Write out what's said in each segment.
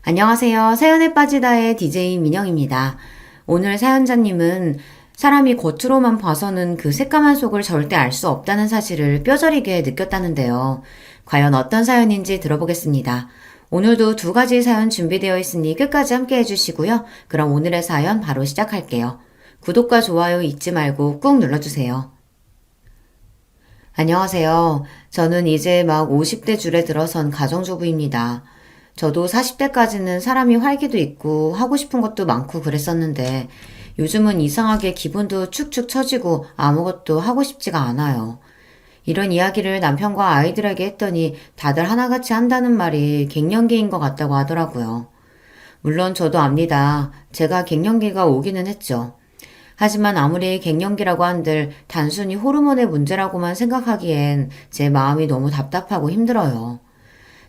안녕하세요. 사연에 빠지다의 DJ 민영입니다. 오늘 사연자님은 사람이 겉으로만 봐서는 그 새까만 속을 절대 알 수 없다는 사실을 뼈저리게 느꼈다는데요. 과연 어떤 사연인지 들어보겠습니다. 오늘도 두 가지 사연 준비되어 있으니 끝까지 함께 해주시고요. 그럼 오늘의 사연 바로 시작할게요. 구독과 좋아요 잊지 말고 꾹 눌러주세요. 안녕하세요. 저는 이제 막 50대 줄에 들어선 가정주부입니다. 저도 40대까지는 사람이 활기도 있고 하고 싶은 것도 많고 그랬었는데 요즘은 이상하게 기분도 축축 처지고 아무것도 하고 싶지가 않아요. 이런 이야기를 남편과 아이들에게 했더니 다들 하나같이 한다는 말이 갱년기인 것 같다고 하더라고요. 물론 저도 압니다. 제가 갱년기가 오기는 했죠. 하지만 아무리 갱년기라고 한들 단순히 호르몬의 문제라고만 생각하기엔 제 마음이 너무 답답하고 힘들어요.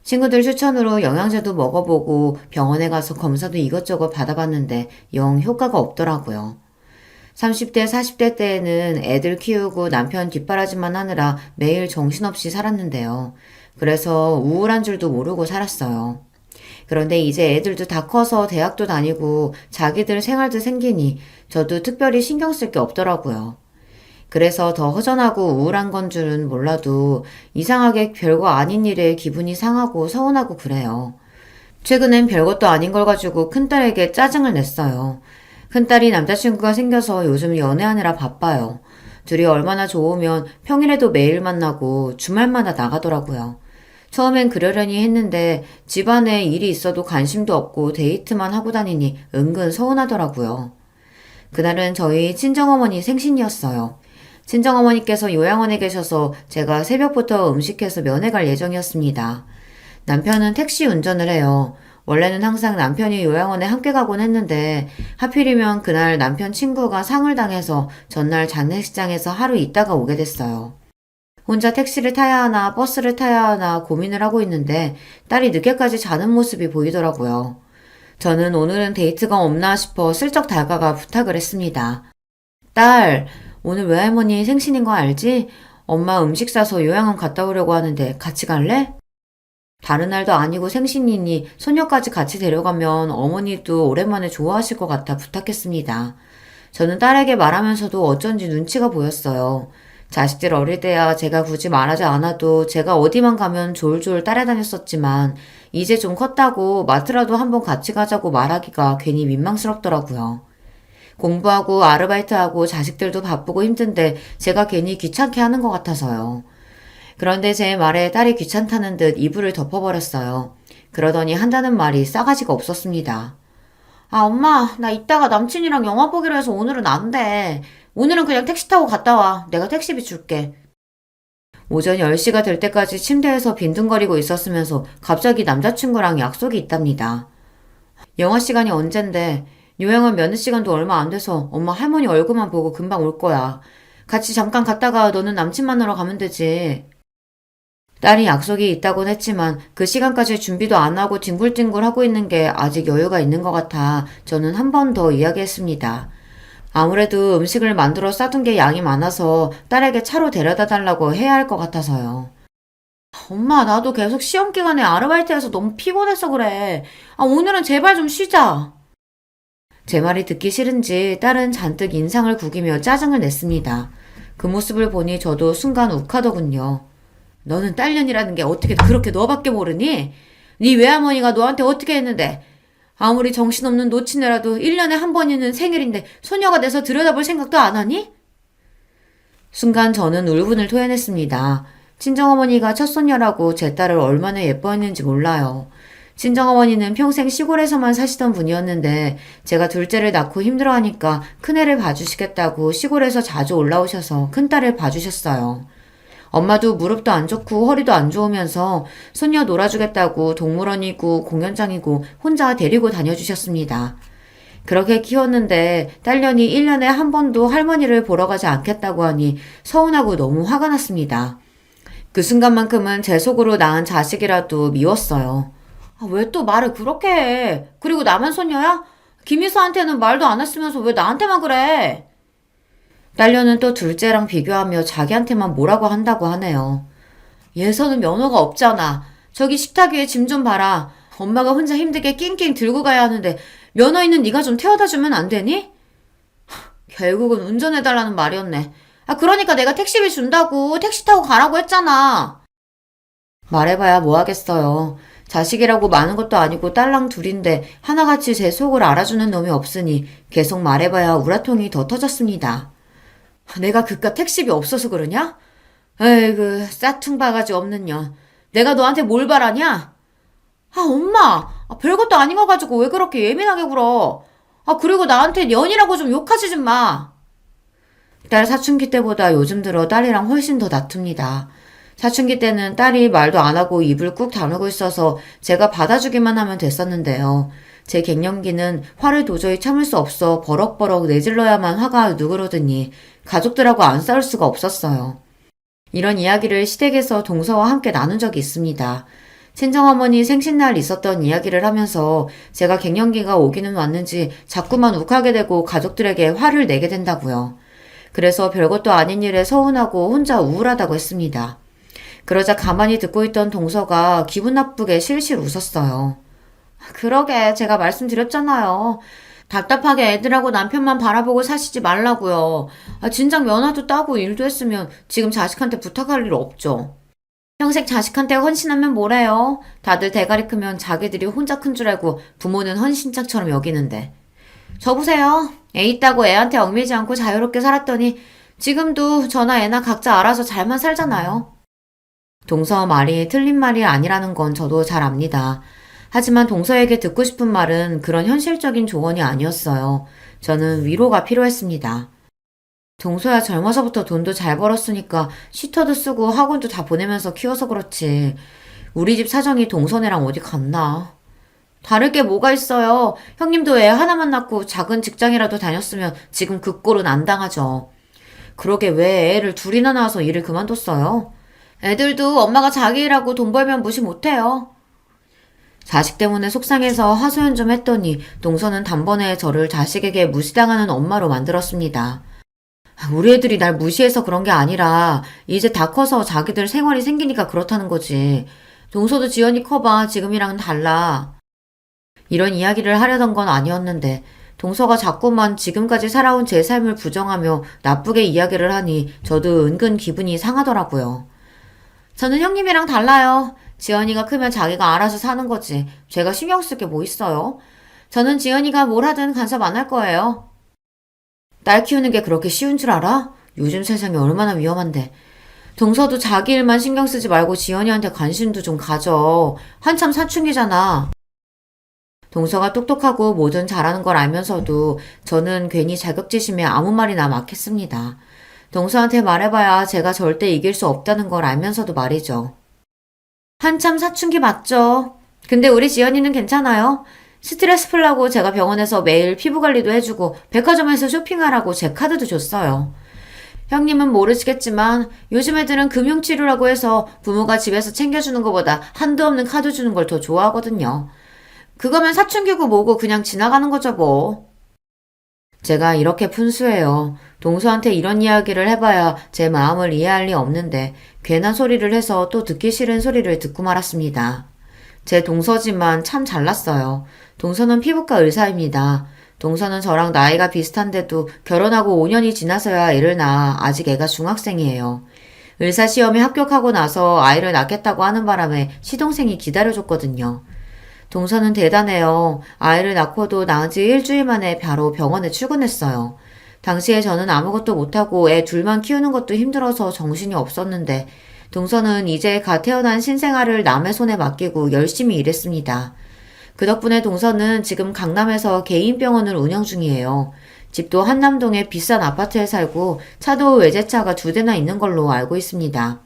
친구들 추천으로 영양제도 먹어보고 병원에 가서 검사도 이것저것 받아봤는데 영 효과가 없더라고요. 30대, 40대 때에는 애들 키우고 남편 뒷바라지만 하느라 매일 정신없이 살았는데요. 그래서 우울한 줄도 모르고 살았어요. 그런데 이제 애들도 다 커서 대학도 다니고 자기들 생활도 생기니 저도 특별히 신경 쓸 게 없더라고요. 그래서 더 허전하고 우울한 건 줄은 몰라도 이상하게 별거 아닌 일에 기분이 상하고 서운하고 그래요. 최근엔 별것도 아닌 걸 가지고 큰딸에게 짜증을 냈어요. 큰딸이 남자친구가 생겨서 요즘 연애하느라 바빠요. 둘이 얼마나 좋으면 평일에도 매일 만나고 주말마다 나가더라고요. 처음엔 그러려니 했는데 집안에 일이 있어도 관심도 없고 데이트만 하고 다니니 은근 서운하더라고요. 그날은 저희 친정어머니 생신이었어요. 친정어머니께서 요양원에 계셔서 제가 새벽부터 음식해서 면회 갈 예정이었습니다. 남편은 택시 운전을 해요. 원래는 항상 남편이 요양원에 함께 가곤 했는데 하필이면 그날 남편 친구가 상을 당해서 전날 장례식장에서 하루 있다가 오게 됐어요. 혼자 택시를 타야 하나 버스를 타야 하나 고민을 하고 있는데 딸이 늦게까지 자는 모습이 보이더라고요. 저는 오늘은 데이트가 없나 싶어 슬쩍 다가가 부탁을 했습니다. 딸, 오늘 외할머니 생신인 거 알지? 엄마 음식 싸서 요양원 갔다 오려고 하는데 같이 갈래? 다른 날도 아니고 생신이니 손녀까지 같이 데려가면 어머니도 오랜만에 좋아하실 것 같아 부탁했습니다. 저는 딸에게 말하면서도 어쩐지 눈치가 보였어요. 자식들 어릴 때야 제가 굳이 말하지 않아도 제가 어디만 가면 졸졸 따라다녔었지만 이제 좀 컸다고 마트라도 한번 같이 가자고 말하기가 괜히 민망스럽더라고요. 공부하고 아르바이트하고 자식들도 바쁘고 힘든데 제가 괜히 귀찮게 하는 것 같아서요. 그런데 제 말에 딸이 귀찮다는 듯 이불을 덮어버렸어요. 그러더니 한다는 말이 싸가지가 없었습니다. 아, 엄마, 나 이따가 남친이랑 영화 보기로 해서 오늘은 안 돼. 오늘은 그냥 택시 타고 갔다 와. 내가 택시비 줄게. 오전 10시가 될 때까지 침대에서 빈둥거리고 있었으면서 갑자기 남자친구랑 약속이 있답니다. 영화 시간이 언젠데 요양원 면회 시간도 얼마 안 돼서 엄마 할머니 얼굴만 보고 금방 올 거야. 같이 잠깐 갔다가 너는 남친 만나러 가면 되지. 딸이 약속이 있다곤 했지만 그 시간까지 준비도 안 하고 뒹굴뒹굴 하고 있는 게 아직 여유가 있는 것 같아 저는 한 번 더 이야기했습니다. 아무래도 음식을 만들어 싸둔 게 양이 많아서 딸에게 차로 데려다 달라고 해야 할 것 같아서요. 엄마, 나도 계속 시험 기간에 아르바이트해서 너무 피곤해서 그래. 아, 오늘은 제발 좀 쉬자. 제 말이 듣기 싫은지 딸은 잔뜩 인상을 구기며 짜증을 냈습니다. 그 모습을 보니 저도 순간 욱하더군요. 너는 딸년이라는 게 어떻게 그렇게 너밖에 모르니? 네 외할머니가 너한테 어떻게 했는데? 아무리 정신없는 노친애라도 1년에 한 번이는 생일인데 소녀가 돼서 들여다볼 생각도 안 하니? 순간 저는 울분을 토해냈습니다. 친정어머니가 첫손녀라고 제 딸을 얼마나 예뻐했는지 몰라요. 친정어머니는 평생 시골에서만 사시던 분이었는데 제가 둘째를 낳고 힘들어하니까 큰애를 봐주시겠다고 시골에서 자주 올라오셔서 큰딸을 봐주셨어요. 엄마도 무릎도 안 좋고 허리도 안 좋으면서 손녀 놀아주겠다고 동물원이고 공연장이고 혼자 데리고 다녀주셨습니다. 그렇게 키웠는데 딸년이 1년에 한 번도 할머니를 보러 가지 않겠다고 하니 서운하고 너무 화가 났습니다. 그 순간만큼은 제 속으로 낳은 자식이라도 미웠어요. 아, 왜 또 말을 그렇게 해? 그리고 나만 손녀야? 김희수한테는 말도 안 했으면서 왜 나한테만 그래? 딸려는 또 둘째랑 비교하며 자기한테만 뭐라고 한다고 하네요. 예서는 면허가 없잖아. 저기 식탁 위에 짐 좀 봐라. 엄마가 혼자 힘들게 낑낑 들고 가야 하는데 면허 있는 네가 좀 태워다 주면 안 되니? 결국은 운전해달라는 말이었네. 그러니까 내가 택시비 준다고 택시 타고 가라고 했잖아. 말해봐야 뭐 하겠어요. 자식이라고 많은 것도 아니고 딸랑 둘인데 하나같이 제 속을 알아주는 놈이 없으니 계속 말해봐야 우라통이 더 터졌습니다. 내가 그깟 택시비 없어서 그러냐? 에이그 싸퉁바가지 없는 년. 내가 너한테 뭘 바라냐? 엄마! 별것도 아닌 거 가지고 왜 그렇게 예민하게 굴어? 그리고 나한테 년이라고 좀 욕하지 좀 마. 딸 사춘기 때보다 요즘 들어 딸이랑 훨씬 더 다툽니다. 사춘기 때는 딸이 말도 안 하고 입을 꾹 다물고 있어서 제가 받아주기만 하면 됐었는데요. 제 갱년기는 화를 도저히 참을 수 없어 버럭버럭 내질러야만 화가 누그러드니 가족들하고 안 싸울 수가 없었어요. 이런 이야기를 시댁에서 동서와 함께 나눈 적이 있습니다. 친정어머니 생신날 있었던 이야기를 하면서 제가 갱년기가 오기는 왔는지 자꾸만 욱하게 되고 가족들에게 화를 내게 된다고요. 그래서 별것도 아닌 일에 서운하고 혼자 우울하다고 했습니다. 그러자 가만히 듣고 있던 동서가 기분 나쁘게 실실 웃었어요. 그러게 제가 말씀드렸잖아요. 답답하게 애들하고 남편만 바라보고 사시지 말라고요. 진작 면허도 따고 일도 했으면 지금 자식한테 부탁할 일 없죠. 평생 자식한테 헌신하면 뭐래요? 다들 대가리 크면 자기들이 혼자 큰 줄 알고 부모는 헌신짝처럼 여기는데. 저 보세요. 애 있다고 애한테 얽매이지 않고 자유롭게 살았더니 지금도 저나 애나 각자 알아서 잘만 살잖아요. 동서 말이 틀린 말이 아니라는 건 저도 잘 압니다. 하지만 동서에게 듣고 싶은 말은 그런 현실적인 조언이 아니었어요. 저는 위로가 필요했습니다. 동서야 젊어서부터 돈도 잘 벌었으니까 슈터도 쓰고 학원도 다 보내면서 키워서 그렇지. 우리 집 사정이 동서네랑 어디 같나. 다를 게 뭐가 있어요. 형님도 애 하나만 낳고 작은 직장이라도 다녔으면 지금 그 꼴은 안 당하죠. 그러게 왜 애를 둘이나 낳아서 일을 그만뒀어요? 애들도 엄마가 자기 일하고 돈 벌면 무시 못해요. 자식 때문에 속상해서 하소연 좀 했더니 동서는 단번에 저를 자식에게 무시당하는 엄마로 만들었습니다. 우리 애들이 날 무시해서 그런 게 아니라 이제 다 커서 자기들 생활이 생기니까 그렇다는 거지. 동서도 지연이 커봐. 지금이랑은 달라. 이런 이야기를 하려던 건 아니었는데 동서가 자꾸만 지금까지 살아온 제 삶을 부정하며 나쁘게 이야기를 하니 저도 은근 기분이 상하더라고요. 저는 형님이랑 달라요. 지연이가 크면 자기가 알아서 사는 거지. 제가 신경 쓸 게 뭐 있어요? 저는 지연이가 뭘 하든 간섭 안 할 거예요. 딸 키우는 게 그렇게 쉬운 줄 알아? 요즘 세상이 얼마나 위험한데. 동서도 자기 일만 신경 쓰지 말고 지연이한테 관심도 좀 가져. 한참 사춘기잖아. 동서가 똑똑하고 뭐든 잘하는 걸 알면서도 저는 괜히 자격지심에 아무 말이나 막 했습니다. 동서한테 말해봐야 제가 절대 이길 수 없다는 걸 알면서도 말이죠. 한참 사춘기 맞죠? 근데 우리 지연이는 괜찮아요. 스트레스 풀라고 제가 병원에서 매일 피부 관리도 해주고 백화점에서 쇼핑하라고 제 카드도 줬어요. 형님은 모르시겠지만 요즘 애들은 금융치료라고 해서 부모가 집에서 챙겨주는 것보다 한도 없는 카드 주는 걸 더 좋아하거든요. 그거면 사춘기고 뭐고 그냥 지나가는 거죠 뭐. 제가 이렇게 푼수해요. 동서한테 이런 이야기를 해봐야 제 마음을 이해할 리 없는데 괜한 소리를 해서 또 듣기 싫은 소리를 듣고 말았습니다. 제 동서지만 참 잘났어요. 동서는 피부과 의사입니다. 동서는 저랑 나이가 비슷한데도 결혼하고 5년이 지나서야 애를 낳아 아직 애가 중학생이에요. 의사 시험에 합격하고 나서 아이를 낳겠다고 하는 바람에 시동생이 기다려줬거든요. 동서는 대단해요. 아이를 낳고도 낳은 지 일주일 만에 바로 병원에 출근했어요. 당시에 저는 아무것도 못하고 애 둘만 키우는 것도 힘들어서 정신이 없었는데 동서는 이제 갓 태어난 신생아를 남의 손에 맡기고 열심히 일했습니다. 그 덕분에 동서는 지금 강남에서 개인 병원을 운영 중이에요. 집도 한남동의 비싼 아파트에 살고 차도 외제차가 2대나 있는 걸로 알고 있습니다.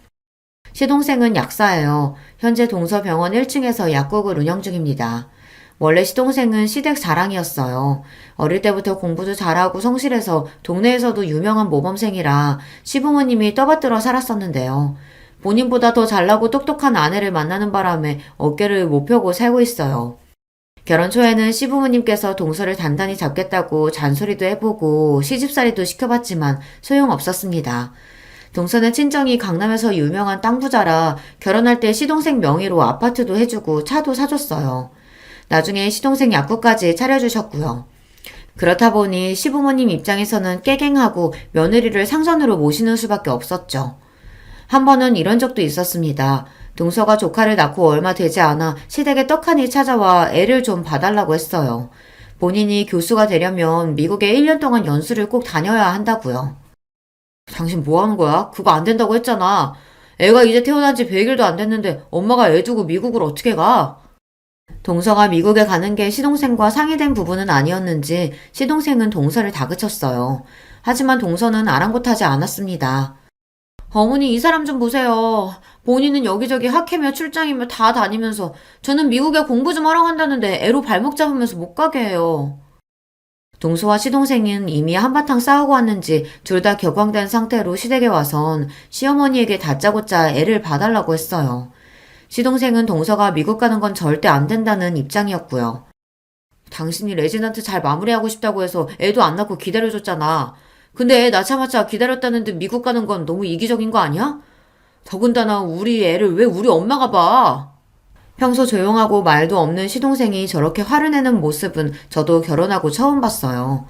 시동생은 약사예요. 현재 동서병원 1층에서 약국을 운영 중입니다. 원래 시동생은 시댁 자랑이었어요. 어릴 때부터 공부도 잘하고 성실해서 동네에서도 유명한 모범생이라 시부모님이 떠받들어 살았었는데요. 본인보다 더 잘나고 똑똑한 아내를 만나는 바람에 어깨를 못 펴고 살고 있어요. 결혼 초에는 시부모님께서 동서를 단단히 잡겠다고 잔소리도 해보고 시집살이도 시켜봤지만 소용없었습니다. 동서는 친정이 강남에서 유명한 땅 부자라 결혼할 때 시동생 명의로 아파트도 해주고 차도 사줬어요. 나중에 시동생 약국까지 차려주셨고요. 그렇다 보니 시부모님 입장에서는 깨갱하고 며느리를 상선으로 모시는 수밖에 없었죠. 한 번은 이런 적도 있었습니다. 동서가 조카를 낳고 얼마 되지 않아 시댁에 떡하니 찾아와 애를 좀 봐달라고 했어요. 본인이 교수가 되려면 미국에 1년 동안 연수를 꼭 다녀야 한다고요. 당신 뭐 하는 거야? 그거 안 된다고 했잖아. 애가 이제 태어난 지 100일도 안 됐는데 엄마가 애 두고 미국을 어떻게 가? 동서가 미국에 가는 게 시동생과 상의된 부분은 아니었는지 시동생은 동서를 다그쳤어요. 하지만 동서는 아랑곳하지 않았습니다. 어머니 이 사람 좀 보세요. 본인은 여기저기 학회며 출장이며 다 다니면서 저는 미국에 공부 좀 하러 간다는데 애로 발목 잡으면서 못 가게 해요. 동서와 시동생은 이미 한바탕 싸우고 왔는지 둘 다 격앙된 상태로 시댁에 와선 시어머니에게 다짜고짜 애를 봐달라고 했어요. 시동생은 동서가 미국 가는 건 절대 안 된다는 입장이었고요. 당신이 레지던트 잘 마무리하고 싶다고 해서 애도 안 낳고 기다려줬잖아. 근데 애 낳자마자 기다렸다는데 미국 가는 건 너무 이기적인 거 아니야? 더군다나 우리 애를 왜 우리 엄마가 봐? 평소 조용하고 말도 없는 시동생이 저렇게 화를 내는 모습은 저도 결혼하고 처음 봤어요.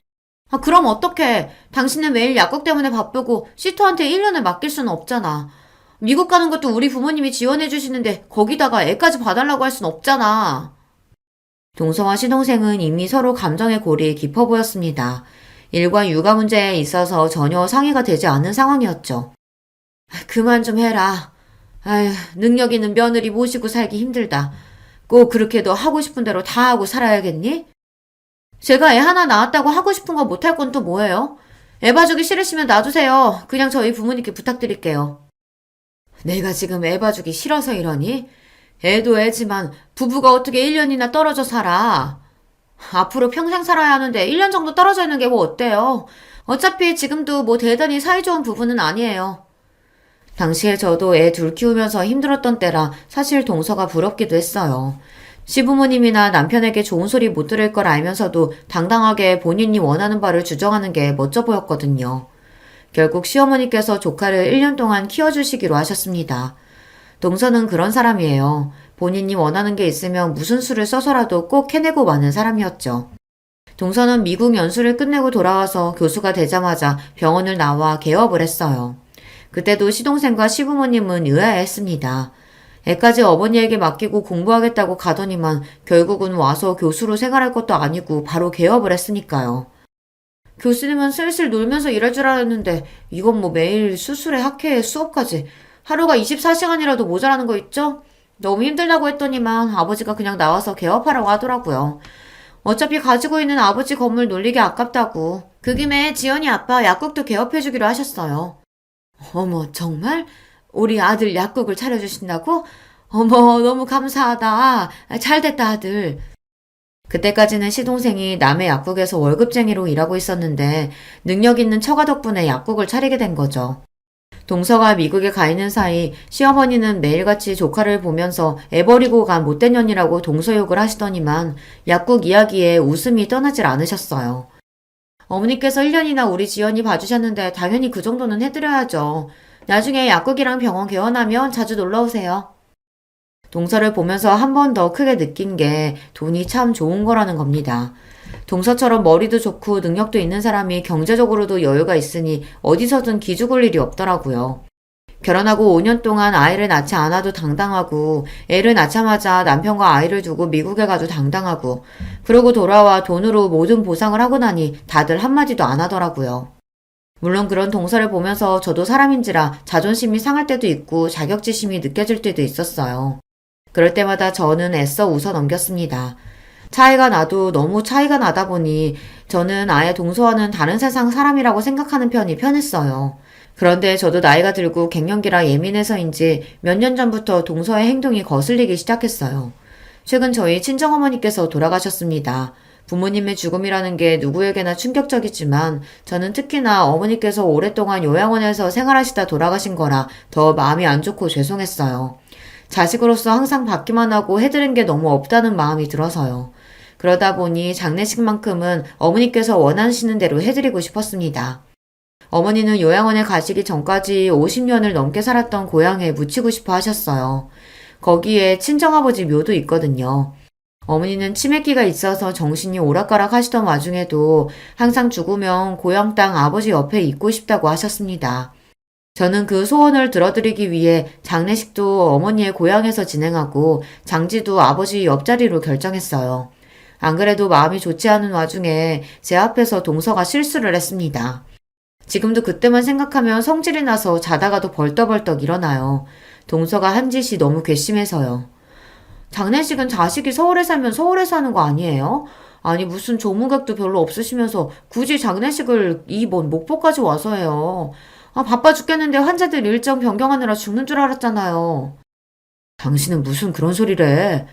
아, 그럼 어떡해. 당신은 매일 약국 때문에 바쁘고 시토한테 1년을 맡길 수는 없잖아. 미국 가는 것도 우리 부모님이 지원해 주시는데 거기다가 애까지 봐달라고 할 순 없잖아. 동서와 시동생은 이미 서로 감정의 골이 깊어 보였습니다. 일과 육아 문제에 있어서 전혀 상의가 되지 않은 상황이었죠. 그만 좀 해라. 아휴, 능력 있는 며느리 모시고 살기 힘들다. 꼭 그렇게 너 하고 싶은 대로 다 하고 살아야겠니? 제가 애 하나 낳았다고 하고 싶은 거 못할 건 또 뭐예요? 애 봐주기 싫으시면 놔두세요. 그냥 저희 부모님께 부탁드릴게요. 내가 지금 애 봐주기 싫어서 이러니? 애도 애지만 부부가 어떻게 1년이나 떨어져 살아? 앞으로 평생 살아야 하는데 1년 정도 떨어져 있는 게 뭐 어때요? 어차피 지금도 뭐 대단히 사이좋은 부부는 아니에요. 당시에 저도 애 둘 키우면서 힘들었던 때라 사실 동서가 부럽기도 했어요. 시부모님이나 남편에게 좋은 소리 못 들을 걸 알면서도 당당하게 본인이 원하는 바를 주장하는 게 멋져 보였거든요. 결국 시어머니께서 조카를 1년 동안 키워주시기로 하셨습니다. 동서는 그런 사람이에요. 본인이 원하는 게 있으면 무슨 수를 써서라도 꼭 해내고 마는 사람이었죠. 동서는 미국 연수를 끝내고 돌아와서 교수가 되자마자 병원을 나와 개업을 했어요. 그때도 시동생과 시부모님은 의아해했습니다. 애까지 어머니에게 맡기고 공부하겠다고 가더니만 결국은 와서 교수로 생활할 것도 아니고 바로 개업을 했으니까요. 교수님은 슬슬 놀면서 일할 줄 알았는데 이건 뭐 매일 수술에 학회에 수업까지 하루가 24시간이라도 모자라는 거 있죠? 너무 힘들다고 했더니만 아버지가 그냥 나와서 개업하라고 하더라고요. 어차피 가지고 있는 아버지 건물 놀리기 아깝다고. 그 김에 지연이 아빠 약국도 개업해주기로 하셨어요. 어머, 정말? 우리 아들 약국을 차려주신다고? 어머, 너무 감사하다. 잘됐다, 아들. 그때까지는 시동생이 남의 약국에서 월급쟁이로 일하고 있었는데 능력 있는 처가 덕분에 약국을 차리게 된 거죠. 동서가 미국에 가 있는 사이 시어머니는 매일같이 조카를 보면서 애 버리고 간 못된 년이라고 동서 욕을 하시더니만 약국 이야기에 웃음이 떠나질 않으셨어요. 어머니께서 1년이나 우리 지연이 봐주셨는데 당연히 그 정도는 해드려야죠. 나중에 약국이랑 병원 개원하면 자주 놀러오세요. 동서를 보면서 한 번 더 크게 느낀 게 돈이 참 좋은 거라는 겁니다. 동서처럼 머리도 좋고 능력도 있는 사람이 경제적으로도 여유가 있으니 어디서든 기죽을 일이 없더라고요. 결혼하고 5년 동안 아이를 낳지 않아도 당당하고 애를 낳자마자 남편과 아이를 두고 미국에 가도 당당하고 그러고 돌아와 돈으로 모든 보상을 하고 나니 다들 한마디도 안 하더라고요. 물론 그런 동서를 보면서 저도 사람인지라 자존심이 상할 때도 있고 자격지심이 느껴질 때도 있었어요. 그럴 때마다 저는 애써 웃어 넘겼습니다. 차이가 나도 너무 차이가 나다 보니 저는 아예 동서와는 다른 세상 사람이라고 생각하는 편이 편했어요. 그런데 저도 나이가 들고 갱년기라 예민해서인지 몇 년 전부터 동서의 행동이 거슬리기 시작했어요. 최근 저희 친정어머니께서 돌아가셨습니다. 부모님의 죽음이라는 게 누구에게나 충격적이지만 저는 특히나 어머니께서 오랫동안 요양원에서 생활하시다 돌아가신 거라 더 마음이 안 좋고 죄송했어요. 자식으로서 항상 받기만 하고 해드린 게 너무 없다는 마음이 들어서요. 그러다 보니 장례식만큼은 어머니께서 원하시는 대로 해드리고 싶었습니다. 어머니는 요양원에 가시기 전까지 50년을 넘게 살았던 고향에 묻히고 싶어 하셨어요. 거기에 친정아버지 묘도 있거든요. 어머니는 치매기가 있어서 정신이 오락가락 하시던 와중에도 항상 죽으면 고향 땅 아버지 옆에 있고 싶다고 하셨습니다. 저는 그 소원을 들어드리기 위해 장례식도 어머니의 고향에서 진행하고 장지도 아버지 옆자리로 결정했어요. 안 그래도 마음이 좋지 않은 와중에 제 앞에서 동서가 실수를 했습니다. 지금도 그때만 생각하면 성질이 나서 자다가도 벌떡벌떡 일어나요. 동서가 한 짓이 너무 괘씸해서요. 장례식은 자식이 서울에 살면 서울에서 하는 거 아니에요? 아니 무슨 조무객도 별로 없으시면서 굳이 장례식을 먼 목포까지 와서 해요. 아 바빠 죽겠는데 환자들 일정 변경하느라 죽는 줄 알았잖아요. 당신은 무슨 그런 소리를 해?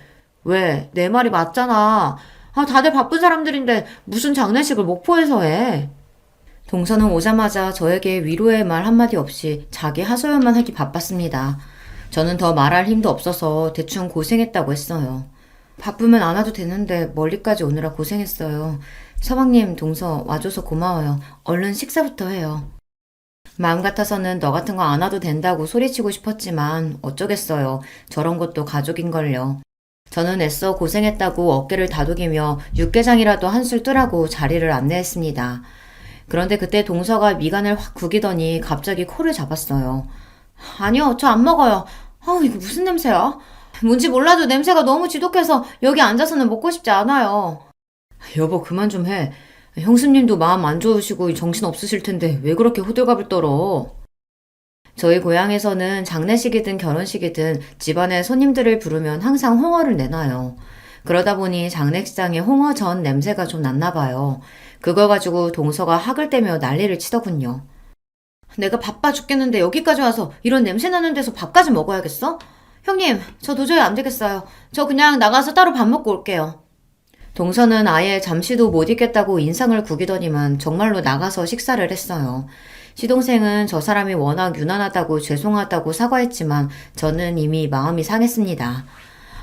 왜? 내 말이 맞잖아. 아 다들 바쁜 사람들인데 무슨 장례식을 목포에서 해? 동서는 오자마자 저에게 위로의 말 한마디 없이 자기 하소연만 하기 바빴습니다. 저는 더 말할 힘도 없어서 대충 고생했다고 했어요. 바쁘면 안 와도 되는데 멀리까지 오느라 고생했어요. 서방님, 동서 와줘서 고마워요. 얼른 식사부터 해요. 마음 같아서는 너 같은 거 안 와도 된다고 소리치고 싶었지만 어쩌겠어요. 저런 것도 가족인걸요. 저는 애써 고생했다고 어깨를 다독이며 육개장이라도 한술 뜨라고 자리를 안내했습니다. 그런데 그때 동서가 미간을 확 구기더니 갑자기 코를 잡았어요. 아니요, 저 안 먹어요. 이거 무슨 냄새야? 뭔지 몰라도 냄새가 너무 지독해서 여기 앉아서는 먹고 싶지 않아요. 여보, 그만 좀 해. 형수님도 마음 안 좋으시고 정신 없으실 텐데 왜 그렇게 호들갑을 떨어? 저희 고향에서는 장례식이든 결혼식이든 집안에 손님들을 부르면 항상 홍어를 내놔요. 그러다 보니 장례식장에 홍어전 냄새가 좀 났나 봐요. 그걸 가지고 동서가 학을 떼며 난리를 치더군요. 내가 바빠 죽겠는데 여기까지 와서 이런 냄새 나는 데서 밥까지 먹어야겠어? 형님, 저 도저히 안 되겠어요. 저 그냥 나가서 따로 밥 먹고 올게요. 동서는 아예 잠시도 못 있겠다고 인상을 구기더니만 정말로 나가서 식사를 했어요. 시동생은 저 사람이 워낙 유난하다고 죄송하다고 사과했지만 저는 이미 마음이 상했습니다.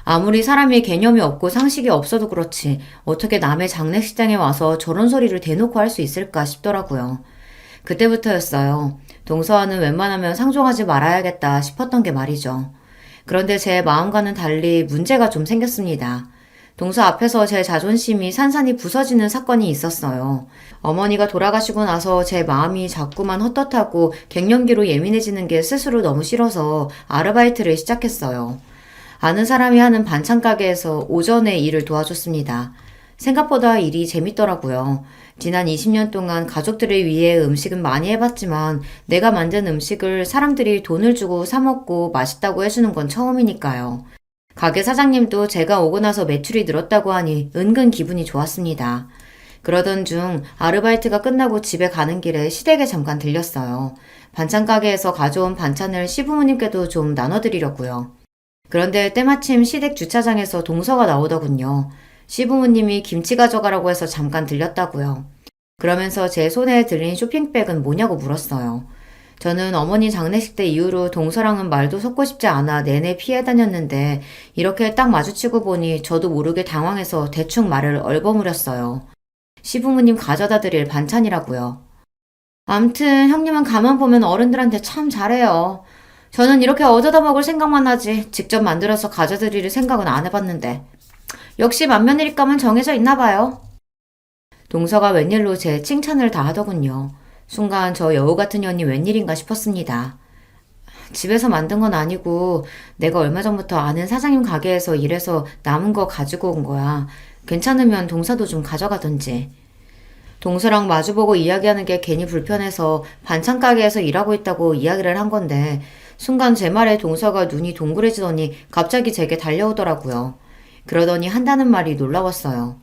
아무리 사람이 개념이 없고 상식이 없어도 그렇지 어떻게 남의 장례식장에 와서 저런 소리를 대놓고 할 수 있을까 싶더라고요. 그때부터였어요. 동서와는 웬만하면 상종하지 말아야겠다 싶었던 게 말이죠. 그런데 제 마음과는 달리 문제가 좀 생겼습니다. 동서 앞에서 제 자존심이 산산이 부서지는 사건이 있었어요. 어머니가 돌아가시고 나서 제 마음이 자꾸만 헛헛하고 갱년기로 예민해지는 게 스스로 너무 싫어서 아르바이트를 시작했어요. 아는 사람이 하는 반찬 가게에서 오전에 일을 도와줬습니다. 생각보다 일이 재밌더라고요. 지난 20년 동안 가족들을 위해 음식은 많이 해봤지만 내가 만든 음식을 사람들이 돈을 주고 사 먹고 맛있다고 해주는 건 처음이니까요. 가게 사장님도 제가 오고 나서 매출이 늘었다고 하니 은근 기분이 좋았습니다. 그러던 중 아르바이트가 끝나고 집에 가는 길에 시댁에 잠깐 들렸어요. 반찬 가게에서 가져온 반찬을 시부모님께도 좀 나눠드리려고요. 그런데 때마침 시댁 주차장에서 동서가 나오더군요. 시부모님이 김치 가져가라고 해서 잠깐 들렸다고요. 그러면서 제 손에 들린 쇼핑백은 뭐냐고 물었어요. 저는 어머니 장례식 때 이후로 동서랑은 말도 섞고 싶지 않아 내내 피해 다녔는데 이렇게 딱 마주치고 보니 저도 모르게 당황해서 대충 말을 얼버무렸어요. 시부모님 가져다 드릴 반찬이라고요. 암튼 형님은 가만 보면 어른들한테 참 잘해요. 저는 이렇게 얻어다 먹을 생각만 하지 직접 만들어서 가져드릴 생각은 안 해봤는데 역시 맏며느리감은 정해져 있나 봐요. 동서가 웬일로 제 칭찬을 다 하더군요. 순간 저 여우 같은 년이 웬일인가 싶었습니다. 집에서 만든 건 아니고 내가 얼마 전부터 아는 사장님 가게에서 일해서 남은 거 가지고 온 거야. 괜찮으면 동서도 좀 가져가던지. 동서랑 마주보고 이야기하는 게 괜히 불편해서 반찬 가게에서 일하고 있다고 이야기를 한 건데 순간 제 말에 동서가 눈이 동그래지더니 갑자기 제게 달려오더라고요. 그러더니 한다는 말이 놀라웠어요.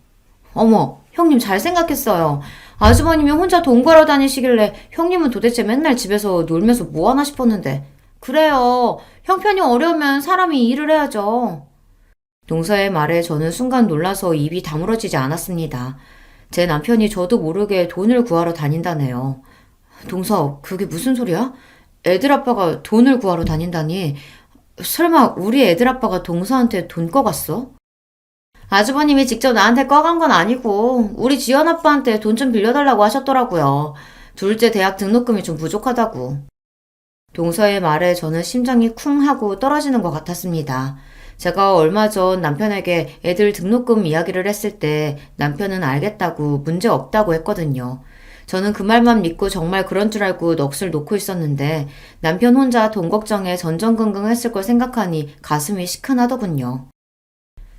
어머, 형님 잘 생각했어요. 아주버님이 혼자 돈 벌어 다니시길래 형님은 도대체 맨날 집에서 놀면서 뭐 하나 싶었는데. 그래요. 형편이 어려우면 사람이 일을 해야죠. 동서의 말에 저는 순간 놀라서 입이 다물어지지 않았습니다. 제 남편이 저도 모르게 돈을 구하러 다닌다네요. 동서, 그게 무슨 소리야? 애들 아빠가 돈을 구하러 다닌다니. 설마 우리 애들 아빠가 동서한테 돈 꺼갔어? 아주버님이 직접 나한테 꺼간 건 아니고 우리 지연 아빠한테 돈 좀 빌려달라고 하셨더라고요. 둘째 대학 등록금이 좀 부족하다고. 동서의 말에 저는 심장이 쿵 하고 떨어지는 것 같았습니다. 제가 얼마 전 남편에게 애들 등록금 이야기를 했을 때 남편은 알겠다고 문제 없다고 했거든요. 저는 그 말만 믿고 정말 그런 줄 알고 넋을 놓고 있었는데 남편 혼자 돈 걱정에 전전긍긍했을 걸 생각하니 가슴이 시큰하더군요.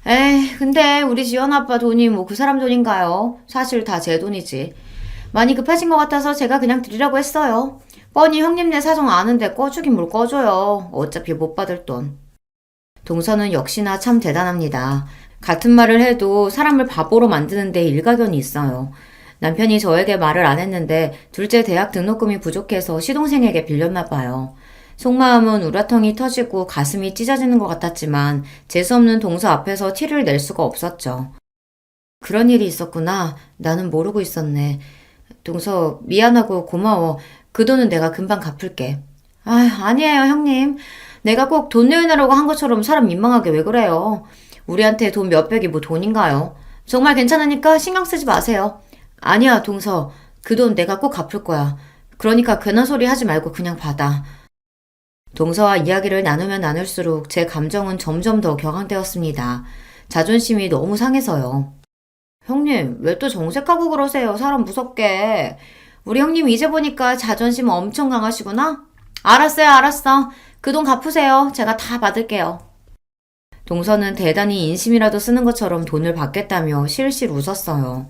에이, 근데 우리 지연 아빠 돈이 뭐 그 사람 돈인가요? 사실 다 제 돈이지. 많이 급하신 것 같아서 제가 그냥 드리라고 했어요. 뻔히 형님네 사정 아는데 꺼주긴 뭘 꺼줘요. 어차피 못 받을 돈. 동서는 역시나 참 대단합니다. 같은 말을 해도 사람을 바보로 만드는데 일가견이 있어요. 남편이 저에게 말을 안 했는데 둘째 대학 등록금이 부족해서 시동생에게 빌렸나 봐요. 속마음은 우라통이 터지고 가슴이 찢어지는 것 같았지만 재수없는 동서 앞에서 티를 낼 수가 없었죠. 그런 일이 있었구나. 나는 모르고 있었네. 동서 미안하고 고마워. 그 돈은 내가 금방 갚을게. 아니에요 형님. 내가 꼭 돈 내놔라고 한 것처럼 사람 민망하게 왜 그래요. 우리한테 돈 몇백이 뭐 돈인가요? 정말 괜찮으니까 신경 쓰지 마세요. 아니야 동서. 그 돈 내가 꼭 갚을 거야. 그러니까 괜한 소리 하지 말고 그냥 받아. 동서와 이야기를 나누면 나눌수록 제 감정은 점점 더 격앙되었습니다. 자존심이 너무 상해서요. 형님, 왜 또 정색하고 그러세요? 사람 무섭게. 우리 형님 이제 보니까 자존심 엄청 강하시구나? 알았어요, 알았어. 그 돈 갚으세요. 제가 다 받을게요. 동서는 대단히 인심이라도 쓰는 것처럼 돈을 받겠다며 실실 웃었어요.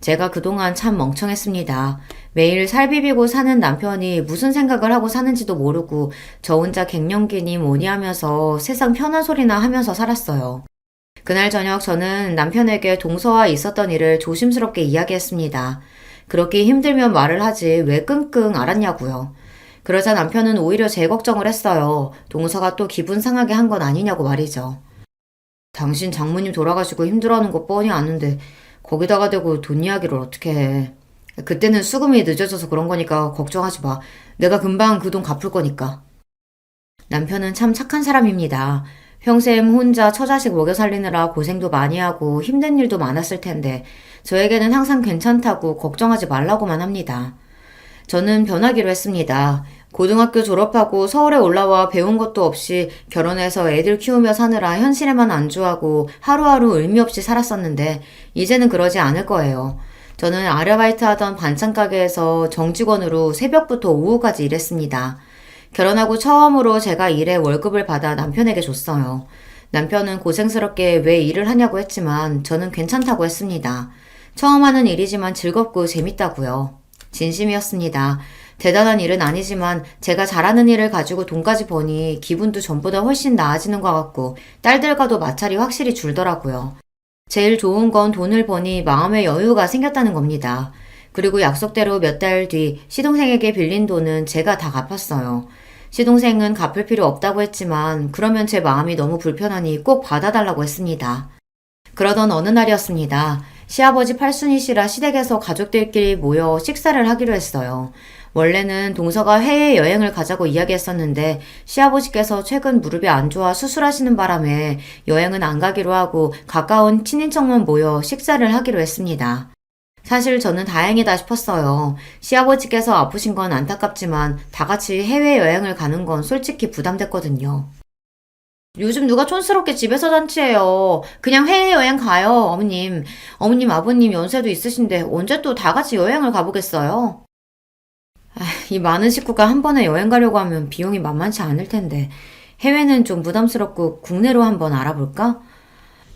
제가 그동안 참 멍청했습니다. 매일 살 비비고 사는 남편이 무슨 생각을 하고 사는지도 모르고 저 혼자 갱년기니 뭐니 하면서 세상 편한 소리나 하면서 살았어요. 그날 저녁 저는 남편에게 동서와 있었던 일을 조심스럽게 이야기했습니다. 그렇게 힘들면 말을 하지 왜 끙끙 앓았냐고요. 그러자 남편은 오히려 제 걱정을 했어요. 동서가 또 기분 상하게 한 건 아니냐고 말이죠. 당신 장모님 돌아가시고 힘들어하는 거 뻔히 아는데 거기다가 대고 돈 이야기를 어떻게 해. 그때는 수금이 늦어져서 그런 거니까 걱정하지 마. 내가 금방 그 돈 갚을 거니까. 남편은 참 착한 사람입니다. 평생 혼자 처자식 먹여 살리느라 고생도 많이 하고 힘든 일도 많았을 텐데 저에게는 항상 괜찮다고 걱정하지 말라고만 합니다. 저는 변하기로 했습니다. 고등학교 졸업하고 서울에 올라와 배운 것도 없이 결혼해서 애들 키우며 사느라 현실에만 안주하고 하루하루 의미 없이 살았었는데 이제는 그러지 않을 거예요. 저는 아르바이트 하던 반찬 가게에서 정직원으로 새벽부터 오후까지 일했습니다. 결혼하고 처음으로 제가 일에 월급을 받아 남편에게 줬어요. 남편은 고생스럽게 왜 일을 하냐고 했지만 저는 괜찮다고 했습니다. 처음 하는 일이지만 즐겁고 재밌다고요. 진심이었습니다. 대단한 일은 아니지만 제가 잘하는 일을 가지고 돈까지 버니 기분도 전보다 훨씬 나아지는 것 같고 딸들과도 마찰이 확실히 줄더라고요. 제일 좋은 건 돈을 버니 마음의 여유가 생겼다는 겁니다. 그리고 약속대로 몇 달 뒤 시동생에게 빌린 돈은 제가 다 갚았어요. 시동생은 갚을 필요 없다고 했지만 그러면 제 마음이 너무 불편하니 꼭 받아달라고 했습니다. 그러던 어느 날이었습니다. 시아버지 팔순이시라 시댁에서 가족들끼리 모여 식사를 하기로 했어요. 원래는 동서가 해외여행을 가자고 이야기했었는데 시아버지께서 최근 무릎이 안 좋아 수술하시는 바람에 여행은 안 가기로 하고 가까운 친인척만 모여 식사를 하기로 했습니다. 사실 저는 다행이다 싶었어요. 시아버지께서 아프신 건 안타깝지만 다 같이 해외여행을 가는 건 솔직히 부담됐거든요. 요즘 누가 촌스럽게 집에서 잔치해요. 그냥 해외여행 가요, 어머님. 어머님, 아버님 연세도 있으신데 언제 또 다 같이 여행을 가보겠어요? 이 많은 식구가 한 번에 여행 가려고 하면 비용이 만만치 않을 텐데 해외는 좀 부담스럽고 국내로 한번 알아볼까?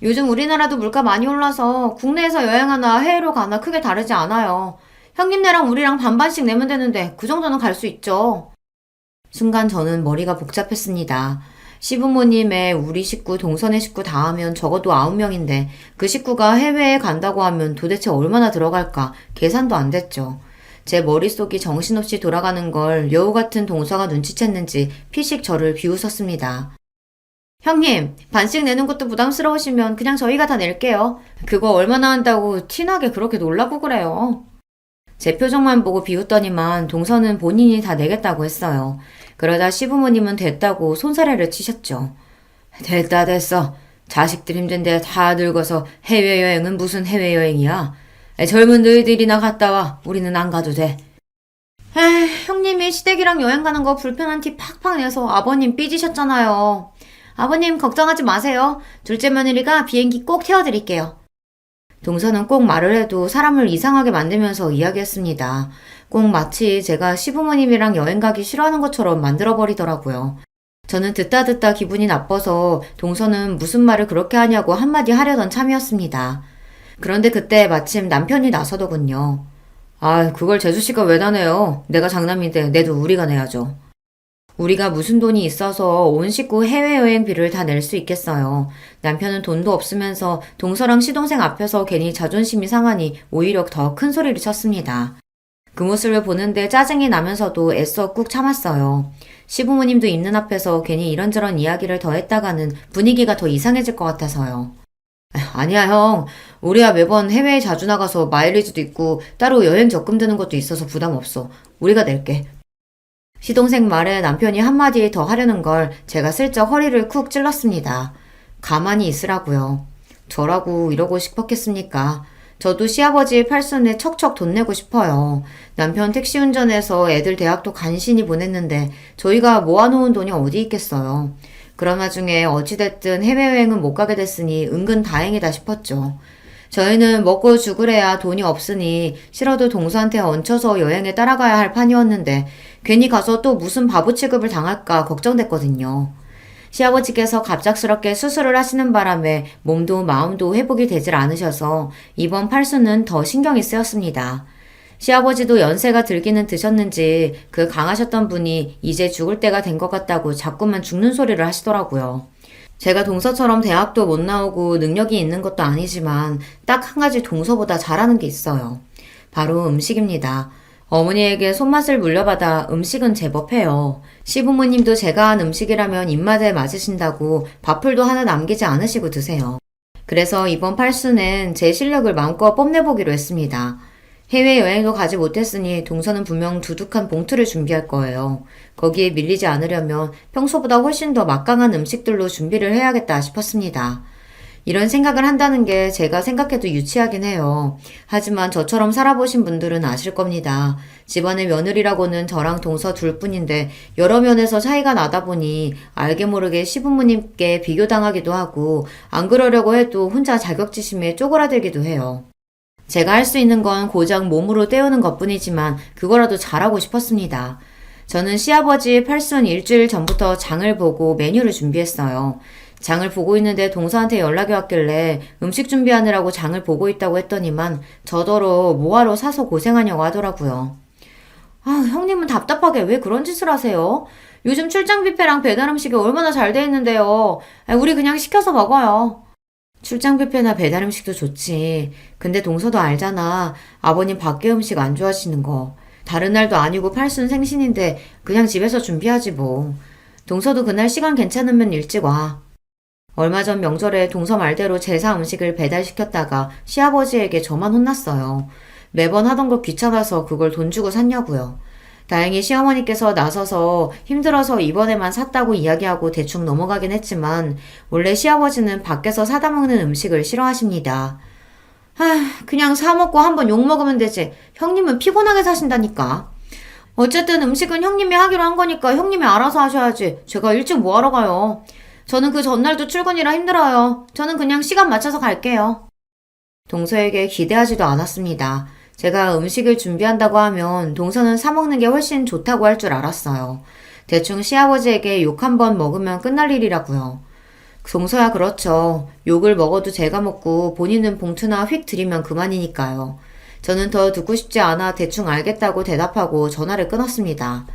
요즘 우리나라도 물가 많이 올라서 국내에서 여행하나 해외로 가나 크게 다르지 않아요. 형님네랑 우리랑 반반씩 내면 되는데 그 정도는 갈 수 있죠. 순간 저는 머리가 복잡했습니다. 시부모님의 우리 식구, 동선의 식구 다 하면 적어도 9명인데 그 식구가 해외에 간다고 하면 도대체 얼마나 들어갈까 계산도 안 됐죠. 제 머릿속이 정신없이 돌아가는 걸 여우 같은 동서가 눈치챘는지 피식 저를 비웃었습니다. 형님, 반씩 내는 것도 부담스러우시면 그냥 저희가 다 낼게요. 그거 얼마나 한다고 티나게 그렇게 놀라고 그래요. 제 표정만 보고 비웃더니만 동서는 본인이 다 내겠다고 했어요. 그러다 시부모님은 됐다고 손사래를 치셨죠. 됐다 됐어. 자식들 힘든데 다 늙어서 해외여행은 무슨 해외여행이야. 젊은 너희들이나 갔다 와. 우리는 안 가도 돼. 형님이 시댁이랑 여행 가는 거 불편한 티 팍팍 내서 아버님 삐지셨잖아요. 아버님 걱정하지 마세요. 둘째 며느리가 비행기 꼭 태워드릴게요. 동서는 꼭 말을 해도 사람을 이상하게 만들면서 이야기했습니다. 꼭 마치 제가 시부모님이랑 여행 가기 싫어하는 것처럼 만들어버리더라고요. 저는 듣다 기분이 나빠서 동서는 무슨 말을 그렇게 하냐고 한마디 하려던 참이었습니다. 그런데 그때 마침 남편이 나서더군요. 아, 그걸 재수씨가 왜 나내요? 내가 장남인데 내도 우리가 내야죠. 우리가 무슨 돈이 있어서 온 식구 해외여행비를 다 낼 수 있겠어요. 남편은 돈도 없으면서 동서랑 시동생 앞에서 괜히 자존심이 상하니 오히려 더 큰 소리를 쳤습니다. 그 모습을 보는데 짜증이 나면서도 애써 꾹 참았어요. 시부모님도 있는 앞에서 괜히 이런저런 이야기를 더 했다가는 분위기가 더 이상해질 것 같아서요. 아니야, 형. 우리야 매번 해외에 자주 나가서 마일리지도 있고 따로 여행 적금 드는 것도 있어서 부담 없어. 우리가 낼게. 시동생 말에 남편이 한마디 더 하려는 걸 제가 슬쩍 허리를 쿡 찔렀습니다. 가만히 있으라고요. 저라고 이러고 싶었겠습니까? 저도 시아버지 팔순에 척척 돈 내고 싶어요. 남편 택시 운전해서 애들 대학도 간신히 보냈는데 저희가 모아놓은 돈이 어디 있겠어요. 그런 와중에 어찌됐든 해외여행은 못 가게 됐으니 은근 다행이다 싶었죠. 저희는 먹고 죽으래야 돈이 없으니 싫어도 동서한테 얹혀서 여행에 따라가야 할 판이었는데 괜히 가서 또 무슨 바보 취급을 당할까 걱정됐거든요. 시아버지께서 갑작스럽게 수술을 하시는 바람에 몸도 마음도 회복이 되질 않으셔서 이번 팔순은 더 신경이 쓰였습니다. 시아버지도 연세가 들기는 드셨는지 그 강하셨던 분이 이제 죽을 때가 된 것 같다고 자꾸만 죽는 소리를 하시더라고요. 제가 동서처럼 대학도 못 나오고 능력이 있는 것도 아니지만 딱 한 가지 동서보다 잘하는 게 있어요. 바로 음식입니다. 어머니에게 손맛을 물려받아 음식은 제법 해요. 시부모님도 제가 한 음식이라면 입맛에 맞으신다고 밥풀도 하나 남기지 않으시고 드세요. 그래서 이번 팔순엔 제 실력을 마음껏 뽐내보기로 했습니다. 해외여행도 가지 못했으니 동서는 분명 두둑한 봉투를 준비할 거예요. 거기에 밀리지 않으려면 평소보다 훨씬 더 막강한 음식들로 준비를 해야겠다 싶었습니다. 이런 생각을 한다는 게 제가 생각해도 유치하긴 해요. 하지만 저처럼 살아보신 분들은 아실 겁니다. 집안의 며느리라고는 저랑 동서 둘뿐인데 여러 면에서 차이가 나다 보니 알게 모르게 시부모님께 비교당하기도 하고 안 그러려고 해도 혼자 자격지심에 쪼그라들기도 해요. 제가 할 수 있는 건 고작 몸으로 때우는 것뿐이지만 그거라도 잘하고 싶었습니다. 저는 시아버지 팔순 일주일 전부터 장을 보고 메뉴를 준비했어요. 장을 보고 있는데 동서한테 연락이 왔길래 음식 준비하느라고 장을 보고 있다고 했더니만 저더러 뭐하러 사서 고생하냐고 하더라고요. 아, 형님은 답답하게 왜 그런 짓을 하세요? 요즘 출장 뷔페랑 배달 음식이 얼마나 잘 돼 있는데요. 우리 그냥 시켜서 먹어요. 출장 뷔페나 배달 음식도 좋지. 근데 동서도 알잖아. 아버님 밖에 음식 안 좋아하시는 거. 다른 날도 아니고 팔순 생신인데 그냥 집에서 준비하지 뭐. 동서도 그날 시간 괜찮으면 일찍 와. 얼마 전 명절에 동서 말대로 제사 음식을 배달시켰다가 시아버지에게 저만 혼났어요. 매번 하던 거 귀찮아서 그걸 돈 주고 샀냐고요. 다행히 시어머니께서 나서서 힘들어서 이번에만 샀다고 이야기하고 대충 넘어가긴 했지만 원래 시아버지는 밖에서 사다 먹는 음식을 싫어하십니다. 그냥 사 먹고 한번 욕 먹으면 되지. 형님은 피곤하게 사신다니까. 어쨌든 음식은 형님이 하기로 한 거니까 형님이 알아서 하셔야지. 제가 일찍 뭐하러 가요. 저는 그 전날도 출근이라 힘들어요. 저는 그냥 시간 맞춰서 갈게요. 동서에게 기대하지도 않았습니다. 제가 음식을 준비한다고 하면 동서는 사먹는 게 훨씬 좋다고 할 줄 알았어요. 대충 시아버지에게 욕 한 번 먹으면 끝날 일이라고요. 동서야 그렇죠. 욕을 먹어도 제가 먹고 본인은 봉투나 휙 들이면 그만이니까요. 저는 더 듣고 싶지 않아 대충 알겠다고 대답하고 전화를 끊었습니다.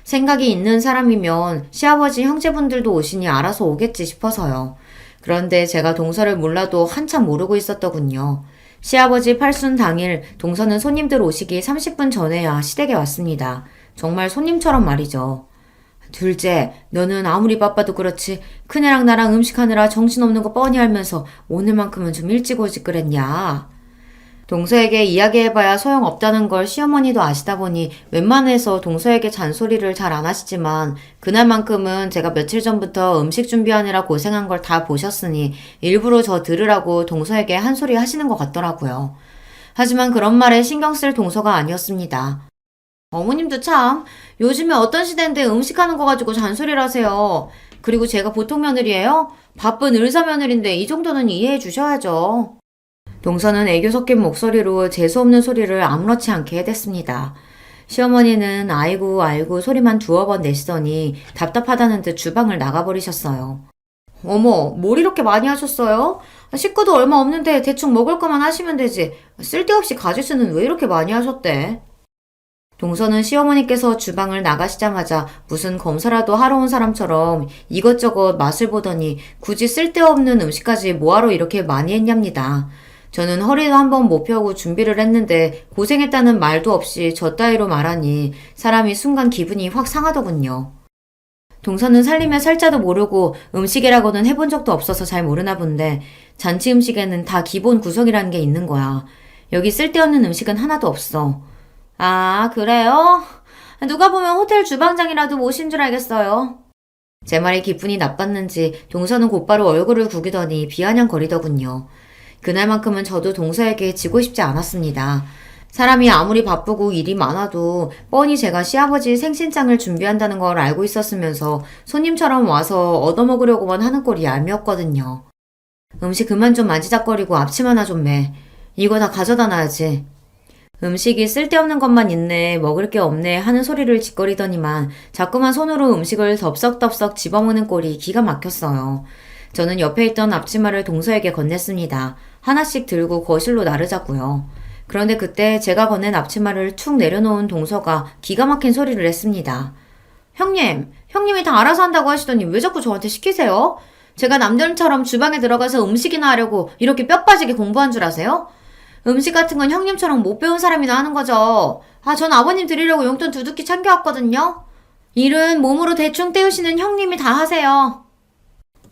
생각이 있는 사람이면 시아버지 형제분들도 오시니 알아서 오겠지 싶어서요. 그런데 제가 동서를 몰라도 한참 모르고 있었더군요. 시아버지 팔순 당일 동서는 손님들 오시기 30분 전에야 시댁에 왔습니다. 정말 손님처럼 말이죠. 둘째, 너는 아무리 바빠도 그렇지 큰애랑 나랑 음식하느라 정신없는 거 뻔히 알면서 오늘만큼은 좀 일찍 오지 그랬냐. 동서에게 이야기해봐야 소용없다는 걸 시어머니도 아시다 보니 웬만해서 동서에게 잔소리를 잘 안 하시지만 그날만큼은 제가 며칠 전부터 음식 준비하느라 고생한 걸 다 보셨으니 일부러 저 들으라고 동서에게 한 소리 하시는 것 같더라고요. 하지만 그런 말에 신경 쓸 동서가 아니었습니다. 어머님도 참 요즘에 어떤 시대인데 음식하는 거 가지고 잔소리를 하세요. 그리고 제가 보통 며느리예요? 바쁜 의사 며느리인데 이 정도는 이해해 주셔야죠. 동서는 애교 섞인 목소리로 재수없는 소리를 아무렇지 않게 해댔습니다. 시어머니는 아이고 아이고 소리만 두어 번 내시더니 답답하다는 듯 주방을 나가버리셨어요. 어머, 뭘 이렇게 많이 하셨어요? 식구도 얼마 없는데 대충 먹을 거만 하시면 되지. 쓸데없이 가짓수는 왜 이렇게 많이 하셨대? 동서는 시어머니께서 주방을 나가시자마자 무슨 검사라도 하러 온 사람처럼 이것저것 맛을 보더니 굳이 쓸데없는 음식까지 뭐하러 이렇게 많이 했냐입니다. 저는 허리도 한번 못 펴고 준비를 했는데 고생했다는 말도 없이 저 따위로 말하니 사람이 순간 기분이 확 상하더군요. 동서는 살림의 살자도 모르고 음식이라고는 해본 적도 없어서 잘 모르나 본데 잔치 음식에는 다 기본 구성이라는 게 있는 거야. 여기 쓸데없는 음식은 하나도 없어. 아, 그래요? 누가 보면 호텔 주방장이라도 모신 줄 알겠어요. 제 말이 기분이 나빴는지 동서는 곧바로 얼굴을 구기더니 비아냥거리더군요. 그날만큼은 저도 동서에게 지고 싶지 않았습니다. 사람이 아무리 바쁘고 일이 많아도 뻔히 제가 시아버지 생신상을 준비한다는 걸 알고 있었으면서 손님처럼 와서 얻어먹으려고만 하는 꼴이 얄미웠거든요. 음식 그만 좀 만지작거리고 앞침 하나 좀 매. 이거 다 가져다 놔야지. 음식이 쓸데없는 것만 있네, 먹을 게 없네 하는 소리를 짓거리더니만 자꾸만 손으로 음식을 덥석덥석 집어먹는 꼴이 기가 막혔어요. 저는 옆에 있던 앞치마를 동서에게 건넸습니다. 하나씩 들고 거실로 나르자고요. 그런데 그때 제가 건넨 앞치마를 툭 내려놓은 동서가 기가 막힌 소리를 했습니다. 형님이 다 알아서 한다고 하시더니 왜 자꾸 저한테 시키세요? 제가 남들처럼 주방에 들어가서 음식이나 하려고 이렇게 뼈 빠지게 공부한 줄 아세요? 음식 같은 건 형님처럼 못 배운 사람이나 하는 거죠. 전 아버님 드리려고 용돈 두둑히 챙겨왔거든요. 일은 몸으로 대충 때우시는 형님이 다 하세요.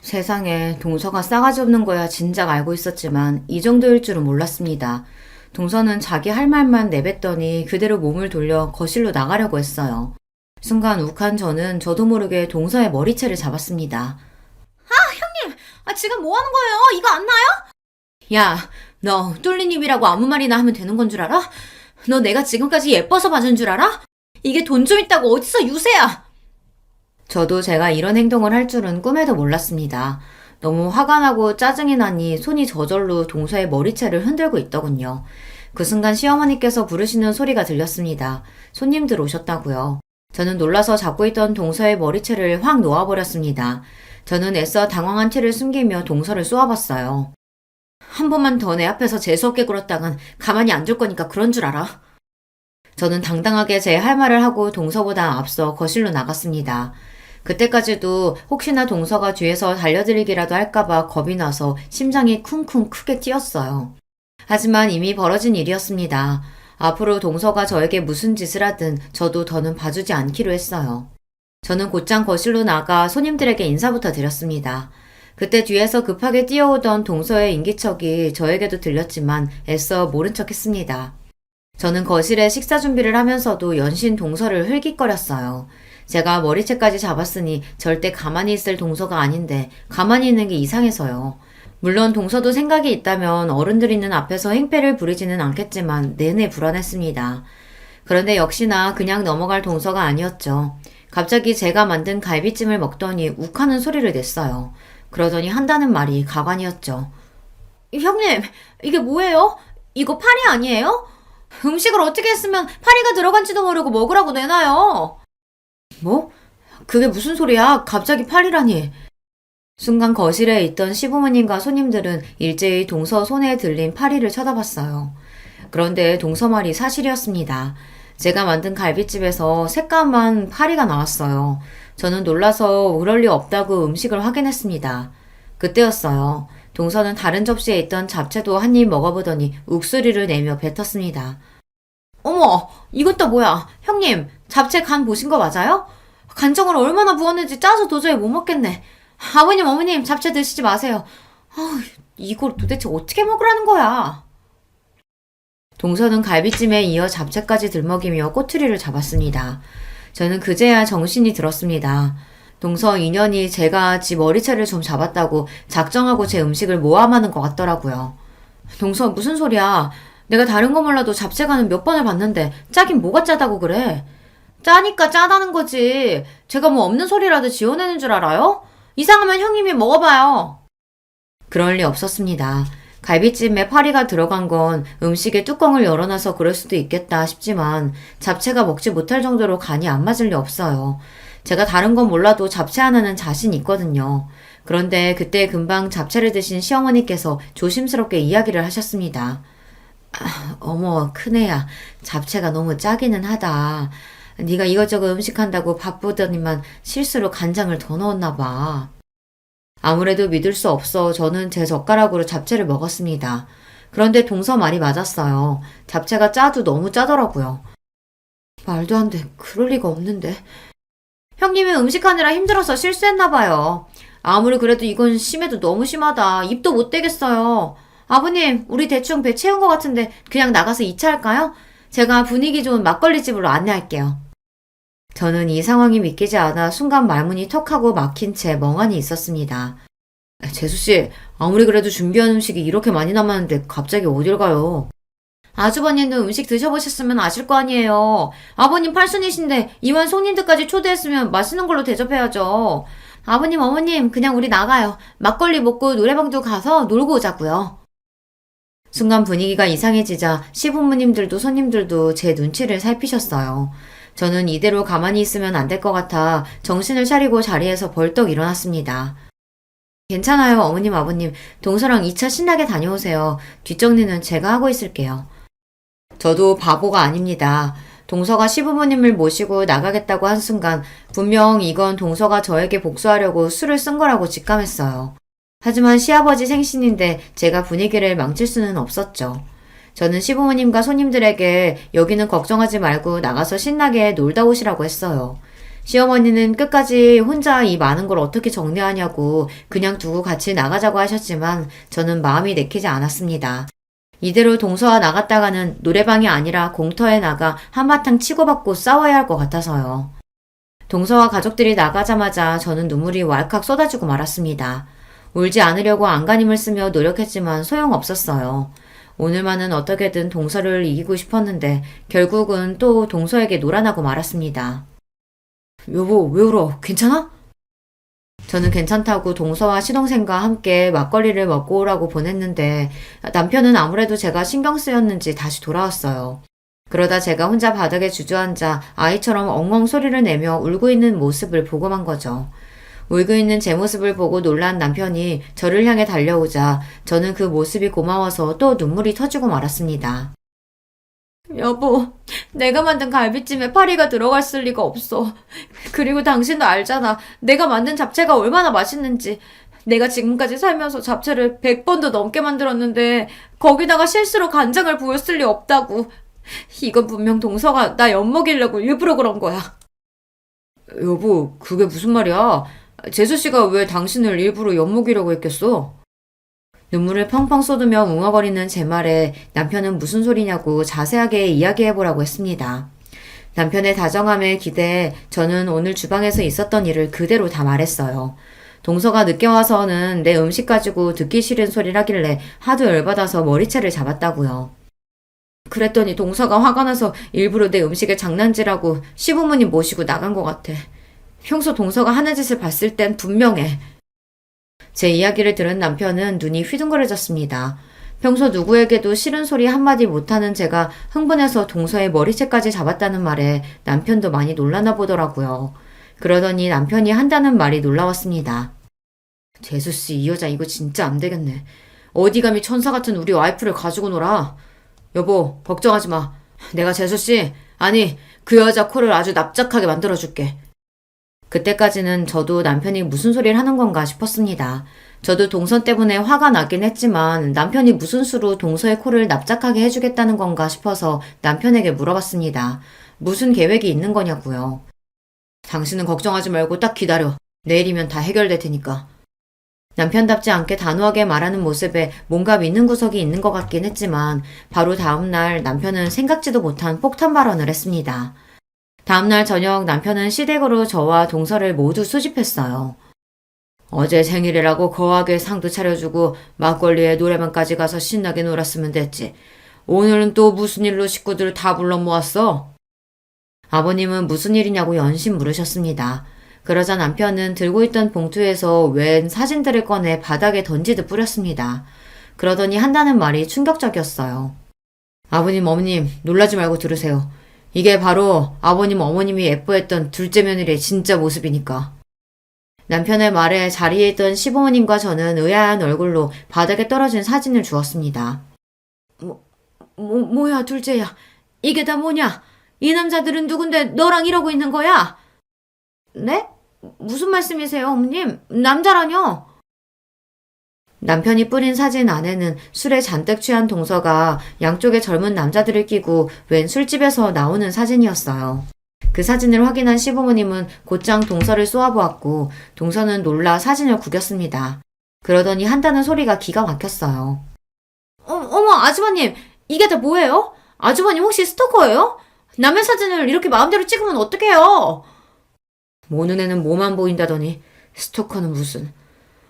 세상에 동서가 싸가지 없는 거야 진작 알고 있었지만 이 정도일 줄은 몰랐습니다. 동서는 자기 할 말만 내뱉더니 그대로 몸을 돌려 거실로 나가려고 했어요. 순간 욱한 저는 저도 모르게 동서의 머리채를 잡았습니다. 형님! 지금 뭐 하는 거예요? 이거 안 나요? 야, 너 뚫린 입이라고 아무 말이나 하면 되는 건 줄 알아? 너 내가 지금까지 예뻐서 봐준 줄 알아? 이게 돈 좀 있다고 어디서 유세야! 저도 제가 이런 행동을 할 줄은 꿈에도 몰랐습니다. 너무 화가 나고 짜증이 나니 손이 저절로 동서의 머리채를 흔들고 있더군요. 그 순간 시어머니께서 부르시는 소리가 들렸습니다. 손님들 오셨다고요. 저는 놀라서 잡고 있던 동서의 머리채를 확 놓아버렸습니다. 저는 애써 당황한 채를 숨기며 동서를 쏘아봤어요. 한 번만 더 내 앞에서 재수없게 굴었다간 가만히 안 둘 거니까 그런 줄 알아. 저는 당당하게 제 할 말을 하고 동서보다 앞서 거실로 나갔습니다. 그때까지도 혹시나 동서가 뒤에서 달려들기라도 할까봐 겁이 나서 심장이 쿵쿵 크게 뛰었어요. 하지만 이미 벌어진 일이었습니다. 앞으로 동서가 저에게 무슨 짓을 하든 저도 더는 봐주지 않기로 했어요. 저는 곧장 거실로 나가 손님들에게 인사부터 드렸습니다. 그때 뒤에서 급하게 뛰어오던 동서의 인기척이 저에게도 들렸지만 애써 모른 척 했습니다. 저는 거실에 식사 준비를 하면서도 연신 동서를 흘깃거렸어요. 제가 머리채까지 잡았으니 절대 가만히 있을 동서가 아닌데 가만히 있는 게 이상해서요. 물론 동서도 생각이 있다면 어른들 있는 앞에서 행패를 부리지는 않겠지만 내내 불안했습니다. 그런데 역시나 그냥 넘어갈 동서가 아니었죠. 갑자기 제가 만든 갈비찜을 먹더니 욱하는 소리를 냈어요. 그러더니 한다는 말이 가관이었죠. 형님, 이게 뭐예요? 이거 파리 아니에요? 음식을 어떻게 했으면 파리가 들어간지도 모르고 먹으라고 내놔요. 뭐? 그게 무슨 소리야? 갑자기 파리라니. 순간 거실에 있던 시부모님과 손님들은 일제히 동서 손에 들린 파리를 쳐다봤어요. 그런데 동서 말이 사실이었습니다. 제가 만든 갈비집에서 새까만 파리가 나왔어요. 저는 놀라서 그럴 리 없다고 음식을 확인했습니다. 그때였어요. 동서는 다른 접시에 있던 잡채도 한 입 먹어보더니 욱소리를 내며 뱉었습니다. 어머, 이건 또 뭐야? 형님, 잡채 간 보신 거 맞아요? 간장을 얼마나 부었는지 짜서 도저히 못 먹겠네. 아버님, 어머님, 잡채 드시지 마세요. 이걸 도대체 어떻게 먹으라는 거야? 동서는 갈비찜에 이어 잡채까지 들먹이며 꼬투리를 잡았습니다. 저는 그제야 정신이 들었습니다. 동서 인연이 제가 지 머리채를 좀 잡았다고 작정하고 제 음식을 모함하는 것 같더라고요. 동서 무슨 소리야. 내가 다른 거 몰라도 잡채간은 몇 번을 봤는데 짜긴 뭐가 짜다고 그래. 짜니까 짜다는 거지. 제가 뭐 없는 소리라도 지어내는 줄 알아요? 이상하면 형님이 먹어봐요. 그럴 리 없었습니다. 갈비찜에 파리가 들어간 건 음식의 뚜껑을 열어놔서 그럴 수도 있겠다 싶지만 잡채가 먹지 못할 정도로 간이 안 맞을 리 없어요. 제가 다른 건 몰라도 잡채 하나는 자신 있거든요. 그런데 그때 금방 잡채를 드신 시어머니께서 조심스럽게 이야기를 하셨습니다. 어머, 큰애야. 잡채가 너무 짜기는 하다. 네가 이것저것 음식한다고 바쁘더니만 실수로 간장을 더 넣었나 봐. 아무래도 믿을 수 없어 저는 제 젓가락으로 잡채를 먹었습니다. 그런데 동서 말이 맞았어요. 잡채가 짜도 너무 짜더라고요. 말도 안 돼. 그럴 리가 없는데. 형님이 음식하느라 힘들어서 실수했나 봐요. 아무리 그래도 이건 심해도 너무 심하다. 입도 못 대겠어요. 아버님, 우리 대충 배 채운 것 같은데 그냥 나가서 2차 할까요? 제가 분위기 좋은 막걸리 집으로 안내할게요. 저는 이 상황이 믿기지 않아 순간 말문이 턱하고 막힌 채 멍하니 있었습니다. 재수씨, 아무리 그래도 준비한 음식이 이렇게 많이 남았는데 갑자기 어딜 가요? 아주버님도 음식 드셔보셨으면 아실 거 아니에요. 아버님 팔순이신데 이만 손님들까지 초대했으면 맛있는 걸로 대접해야죠. 아버님, 어머님, 그냥 우리 나가요. 막걸리 먹고 노래방도 가서 놀고 오자고요. 순간 분위기가 이상해지자 시부모님들도 손님들도 제 눈치를 살피셨어요. 저는 이대로 가만히 있으면 안 될 것 같아 정신을 차리고 자리에서 벌떡 일어났습니다. 괜찮아요, 어머님, 아버님. 동서랑 2차 신나게 다녀오세요. 뒷정리는 제가 하고 있을게요. 저도 바보가 아닙니다. 동서가 시부모님을 모시고 나가겠다고 한 순간 분명 이건 동서가 저에게 복수하려고 술을 쓴 거라고 직감했어요. 하지만 시아버지 생신인데 제가 분위기를 망칠 수는 없었죠. 저는 시부모님과 손님들에게 여기는 걱정하지 말고 나가서 신나게 놀다 오시라고 했어요. 시어머니는 끝까지 혼자 이 많은 걸 어떻게 정리하냐고 그냥 두고 같이 나가자고 하셨지만 저는 마음이 내키지 않았습니다. 이대로 동서와 나갔다가는 노래방이 아니라 공터에 나가 한바탕 치고받고 싸워야 할 것 같아서요. 동서와 가족들이 나가자마자 저는 눈물이 왈칵 쏟아지고 말았습니다. 울지 않으려고 안간힘을 쓰며 노력했지만 소용없었어요. 오늘만은 어떻게든 동서를 이기고 싶었는데 결국은 또 동서에게 놀아나고 말았습니다. 여보, 왜 울어? 괜찮아? 저는 괜찮다고 동서와 시동생과 함께 막걸리를 먹고 오라고 보냈는데 남편은 아무래도 제가 신경 쓰였는지 다시 돌아왔어요. 그러다 제가 혼자 바닥에 주저앉아 아이처럼 엉엉 소리를 내며 울고 있는 모습을 보고만 거죠. 울고 있는 제 모습을 보고 놀란 남편이 저를 향해 달려오자 저는 그 모습이 고마워서 또 눈물이 터지고 말았습니다. 여보, 내가 만든 갈비찜에 파리가 들어갔을 리가 없어. 그리고 당신도 알잖아. 내가 만든 잡채가 얼마나 맛있는지. 내가 지금까지 살면서 잡채를 100번도 넘게 만들었는데 거기다가 실수로 간장을 부었을 리 없다고. 이건 분명 동서가 나 엿먹이려고 일부러 그런 거야. 여보, 그게 무슨 말이야? 재수씨가 왜 당신을 일부러 엿먹이려고 했겠어? 눈물을 펑펑 쏟으며 웅얼거리는 제 말에 남편은 무슨 소리냐고 자세하게 이야기해보라고 했습니다. 남편의 다정함에 기대해 저는 오늘 주방에서 있었던 일을 그대로 다 말했어요. 동서가 늦게 와서는 내 음식 가지고 듣기 싫은 소리를 하길래 하도 열받아서 머리채를 잡았다고요. 그랬더니 동서가 화가 나서 일부러 내 음식에 장난질하고 시부모님 모시고 나간 것 같아. 평소 동서가 하는 짓을 봤을 땐 분명해. 제 이야기를 들은 남편은 눈이 휘둥그레졌습니다. 평소 누구에게도 싫은 소리 한마디 못하는 제가 흥분해서 동서의 머리채까지 잡았다는 말에 남편도 많이 놀라나 보더라고요. 그러더니 남편이 한다는 말이 놀라웠습니다. 재수씨, 이 여자 이거 진짜 안 되겠네. 어디 감히 천사 같은 우리 와이프를 가지고 놀아. 여보, 걱정하지 마. 내가 재수씨, 아니 그 여자 코를 아주 납작하게 만들어줄게. 그때까지는 저도 남편이 무슨 소리를 하는 건가 싶었습니다. 저도 동서 때문에 화가 나긴 했지만 남편이 무슨 수로 동서의 코를 납작하게 해주겠다는 건가 싶어서 남편에게 물어봤습니다. 무슨 계획이 있는 거냐고요. 당신은 걱정하지 말고 딱 기다려. 내일이면 다 해결될 테니까. 남편답지 않게 단호하게 말하는 모습에 뭔가 믿는 구석이 있는 것 같긴 했지만 바로 다음날 남편은 생각지도 못한 폭탄 발언을 했습니다. 다음날 저녁 남편은 시댁으로 저와 동서를 모두 수집했어요. 어제 생일이라고 거하게 상도 차려주고 막걸리에 노래방까지 가서 신나게 놀았으면 됐지. 오늘은 또 무슨 일로 식구들을 다 불러 모았어? 아버님은 무슨 일이냐고 연신 물으셨습니다. 그러자 남편은 들고 있던 봉투에서 웬 사진들을 꺼내 바닥에 던지듯 뿌렸습니다. 그러더니 한다는 말이 충격적이었어요. 아버님, 어머님, 놀라지 말고 들으세요. 이게 바로 아버님, 어머님이 예뻐했던 둘째 며느리의 진짜 모습이니까. 남편의 말에 자리에 있던 시부모님과 저는 의아한 얼굴로 바닥에 떨어진 사진을 주었습니다. 뭐야, 둘째야. 이게 다 뭐냐? 이 남자들은 누군데 너랑 이러고 있는 거야? 네? 무슨 말씀이세요, 어머님? 남자라뇨? 남편이 뿌린 사진 안에는 술에 잔뜩 취한 동서가 양쪽에 젊은 남자들을 끼고 웬 술집에서 나오는 사진이었어요. 그 사진을 확인한 시부모님은 곧장 동서를 쏘아보았고 동서는 놀라 사진을 구겼습니다. 그러더니 한다는 소리가 기가 막혔어요. 어머, 아주버님, 이게 다 뭐예요? 아주버님 혹시 스토커예요? 남의 사진을 이렇게 마음대로 찍으면 어떡해요? 모 눈에는 뭐만 보인다더니 스토커는 무슨.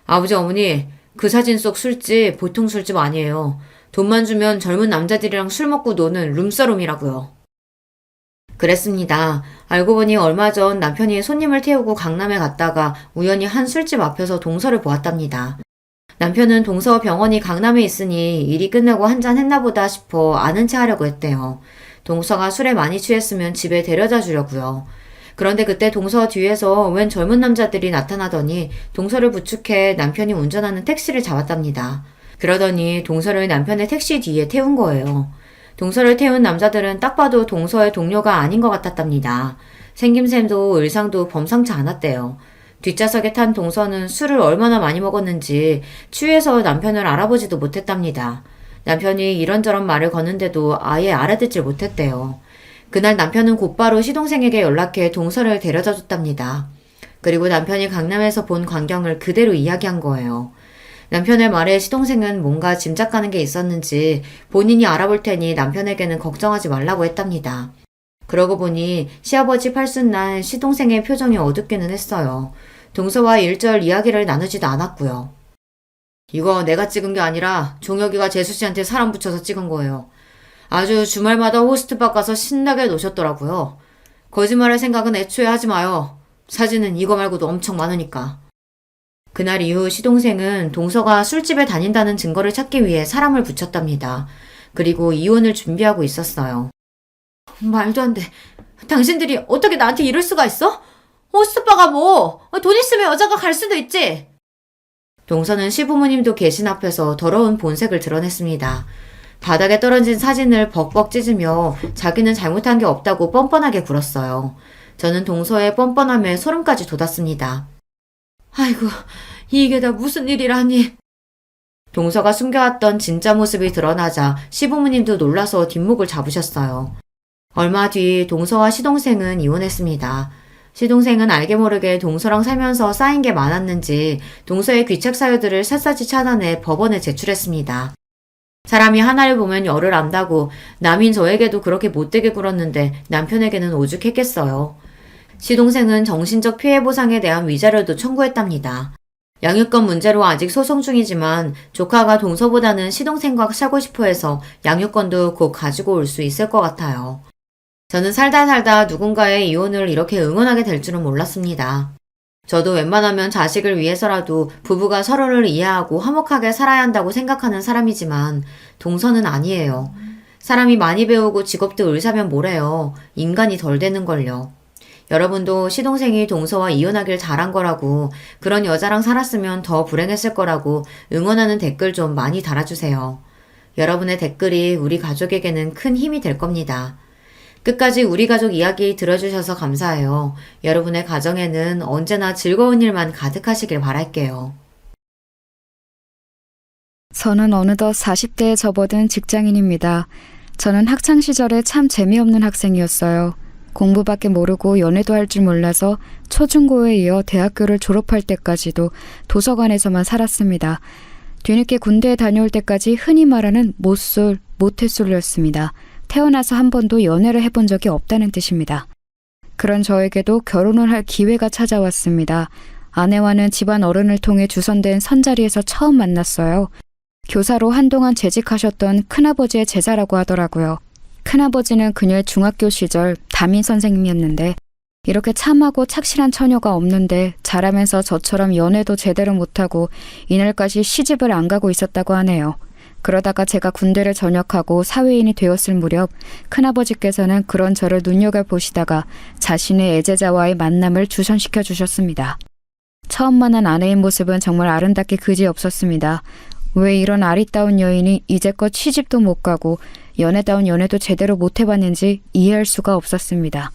아버지, 어머니, 그 사진 속 술집 보통 술집 아니에요. 돈만 주면 젊은 남자들이랑 술 먹고 노는 룸사롱이라고요. 그랬습니다. 알고 보니 얼마 전 남편이 손님을 태우고 강남에 갔다가 우연히 한 술집 앞에서 동서를 보았답니다. 남편은 동서 병원이 강남에 있으니 일이 끝나고 한잔 했나 보다 싶어 아는 체 하려고 했대요. 동서가 술에 많이 취했으면 집에 데려다 주려고요. 그런데 그때 동서 뒤에서 웬 젊은 남자들이 나타나더니 동서를 부축해 남편이 운전하는 택시를 잡았답니다. 그러더니 동서를 남편의 택시 뒤에 태운 거예요. 동서를 태운 남자들은 딱 봐도 동서의 동료가 아닌 것 같았답니다. 생김새도 의상도 범상치 않았대요. 뒷좌석에 탄 동서는 술을 얼마나 많이 먹었는지 취해서 남편을 알아보지도 못했답니다. 남편이 이런저런 말을 거는데도 아예 알아듣질 못했대요. 그날 남편은 곧바로 시동생에게 연락해 동서를 데려다 줬답니다. 그리고 남편이 강남에서 본 광경을 그대로 이야기한 거예요. 남편의 말에 시동생은 뭔가 짐작가는 게 있었는지 본인이 알아볼 테니 남편에게는 걱정하지 말라고 했답니다. 그러고 보니 시아버지 팔순날 시동생의 표정이 어둡기는 했어요. 동서와 일절 이야기를 나누지도 않았고요. 이거 내가 찍은 게 아니라 종혁이가 재수씨한테 사람 붙여서 찍은 거예요. 아주 주말마다 호스트바 가서 신나게 노셨더라고요. 거짓말할 생각은 애초에 하지 마요. 사진은 이거 말고도 엄청 많으니까. 그날 이후 시동생은 동서가 술집에 다닌다는 증거를 찾기 위해 사람을 붙였답니다. 그리고 이혼을 준비하고 있었어요. 말도 안 돼. 당신들이 어떻게 나한테 이럴 수가 있어? 호스트바가 뭐, 돈 있으면 여자가 갈 수도 있지. 동서는 시부모님도 계신 앞에서 더러운 본색을 드러냈습니다. 바닥에 떨어진 사진을 벅벅 찢으며 자기는 잘못한 게 없다고 뻔뻔하게 굴었어요. 저는 동서의 뻔뻔함에 소름까지 돋았습니다. 아이고, 이게 다 무슨 일이라니. 동서가 숨겨왔던 진짜 모습이 드러나자 시부모님도 놀라서 뒷목을 잡으셨어요. 얼마 뒤 동서와 시동생은 이혼했습니다. 시동생은 알게 모르게 동서랑 살면서 쌓인 게 많았는지 동서의 귀책 사유들을 샅샅이 찾아내 법원에 제출했습니다. 사람이 하나를 보면 열을 안다고 남인 저에게도 그렇게 못되게 굴었는데 남편에게는 오죽했겠어요. 시동생은 정신적 피해 보상에 대한 위자료도 청구했답니다. 양육권 문제로 아직 소송 중이지만 조카가 동서보다는 시동생과 살고 싶어 해서 양육권도 곧 가지고 올 수 있을 것 같아요. 저는 살다 누군가의 이혼을 이렇게 응원하게 될 줄은 몰랐습니다. 저도 웬만하면 자식을 위해서라도 부부가 서로를 이해하고 화목하게 살아야 한다고 생각하는 사람이지만 동서는 아니에요. 사람이 많이 배우고 직업도 의사면 뭐래요. 인간이 덜 되는걸요. 여러분도 시동생이 동서와 이혼하길 잘한 거라고 그런 여자랑 살았으면 더 불행했을 거라고 응원하는 댓글 좀 많이 달아주세요. 여러분의 댓글이 우리 가족에게는 큰 힘이 될 겁니다. 끝까지 우리 가족 이야기 들어주셔서 감사해요. 여러분의 가정에는 언제나 즐거운 일만 가득하시길 바랄게요. 저는 어느덧 40대에 접어든 직장인입니다. 저는 학창시절에 참 재미없는 학생이었어요. 공부밖에 모르고 연애도 할 줄 몰라서 초중고에 이어 대학교를 졸업할 때까지도 도서관에서만 살았습니다. 뒤늦게 군대에 다녀올 때까지 흔히 말하는 못쏠, 모태솔로였습니다. 태어나서 한 번도 연애를 해본 적이 없다는 뜻입니다. 그런 저에게도 결혼을 할 기회가 찾아왔습니다. 아내와는 집안 어른을 통해 주선된 선자리에서 처음 만났어요. 교사로 한동안 재직하셨던 큰아버지의 제자라고 하더라고요. 큰아버지는 그녀의 중학교 시절 담임 선생님이었는데 이렇게 참하고 착실한 처녀가 없는데 자라면서 저처럼 연애도 제대로 못하고 이날까지 시집을 안 가고 있었다고 하네요. 그러다가 제가 군대를 전역하고 사회인이 되었을 무렵 큰아버지께서는 그런 저를 눈여겨보시다가 자신의 애제자와의 만남을 주선시켜 주셨습니다. 처음 만난 아내의 모습은 정말 아름답게 그지없었습니다. 왜 이런 아리따운 여인이 이제껏 시집도 못 가고 연애다운 연애도 제대로 못 해봤는지 이해할 수가 없었습니다.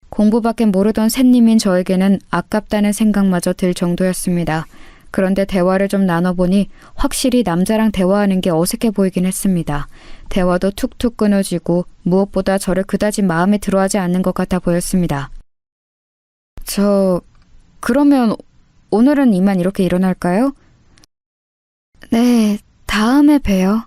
공부밖에 모르던 샌님인 저에게는 아깝다는 생각마저 들 정도였습니다. 그런데 대화를 좀 나눠보니 확실히 남자랑 대화하는 게 어색해 보이긴 했습니다. 대화도 툭툭 끊어지고 무엇보다 저를 그다지 마음에 들어하지 않는 것 같아 보였습니다. 그러면 오늘은 이만 이렇게 일어날까요? 네, 다음에 봬요.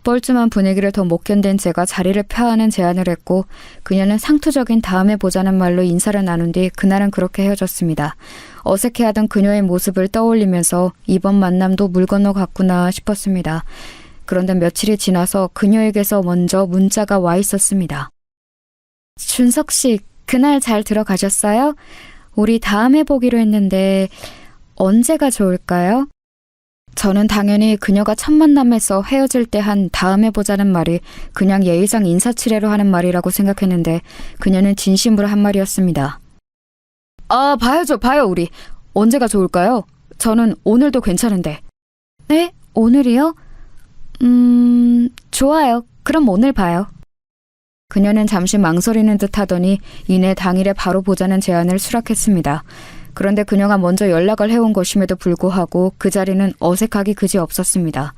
뻘쭘한 분위기를 더 못 견딘 제가 자리를 펴하는 제안을 했고 그녀는 상투적인 다음에 보자는 말로 인사를 나눈 뒤 그날은 그렇게 헤어졌습니다. 어색해하던 그녀의 모습을 떠올리면서 이번 만남도 물 건너 갔구나 싶었습니다. 그런데 며칠이 지나서 그녀에게서 먼저 문자가 와 있었습니다. 준석 씨, 그날 잘 들어가셨어요? 우리 다음에 보기로 했는데 언제가 좋을까요? 저는 당연히 그녀가 첫 만남에서 헤어질 때 한 다음에 보자는 말이 그냥 예의상 인사치레로 하는 말이라고 생각했는데 그녀는 진심으로 한 말이었습니다. 아, 봐요 우리. 언제가 좋을까요? 저는 오늘도 괜찮은데. 네? 오늘이요? 좋아요. 그럼 오늘 봐요. 그녀는 잠시 망설이는 듯 하더니 이내 당일에 바로 보자는 제안을 수락했습니다. 그런데 그녀가 먼저 연락을 해온 것임에도 불구하고 그 자리는 어색하기 그지없었습니다.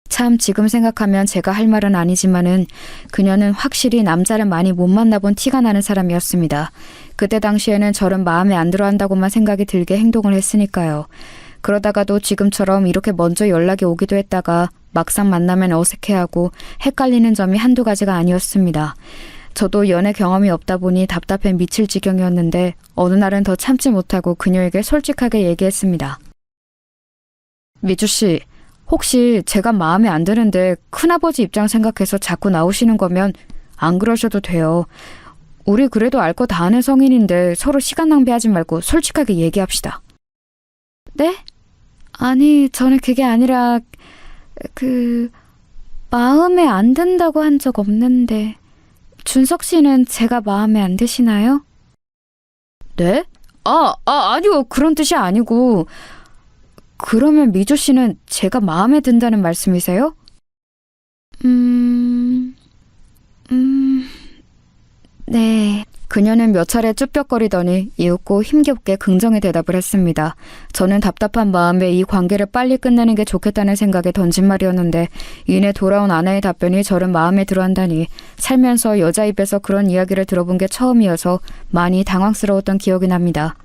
참 지금 생각하면 제가 할 말은 아니지만은 그녀는 확실히 남자를 많이 못 만나본 티가 나는 사람이었습니다. 그때 당시에는 저는 마음에 안 들어 한다고만 생각이 들게 행동을 했으니까요. 그러다가도 지금처럼 이렇게 먼저 연락이 오기도 했다가 막상 만나면 어색해하고 헷갈리는 점이 한두 가지가 아니었습니다. 저도 연애 경험이 없다 보니 답답해 미칠 지경이었는데 어느 날은 더 참지 못하고 그녀에게 솔직하게 얘기했습니다. 미주씨, 혹시 제가 마음에 안 드는데 큰아버지 입장 생각해서 자꾸 나오시는 거면 안 그러셔도 돼요. 우리 그래도 알 거 다 아는 성인인데 서로 시간 낭비하지 말고 솔직하게 얘기합시다. 네? 아니, 저는 그게 아니라 마음에 안 든다고 한 적 없는데 준석 씨는 제가 마음에 안 드시나요? 네? 아니요. 그런 뜻이 아니고. 그러면 미조 씨는 제가 마음에 든다는 말씀이세요? 네. 그녀는 몇 차례 쭈뼛거리더니 이윽고 힘겹게 긍정의 대답을 했습니다. 저는 답답한 마음에 이 관계를 빨리 끝내는 게 좋겠다는 생각에 던진 말이었는데 이내 돌아온 아내의 답변이 저를 마음에 들어한다니 살면서 여자 입에서 그런 이야기를 들어본 게 처음이어서 많이 당황스러웠던 기억이 납니다.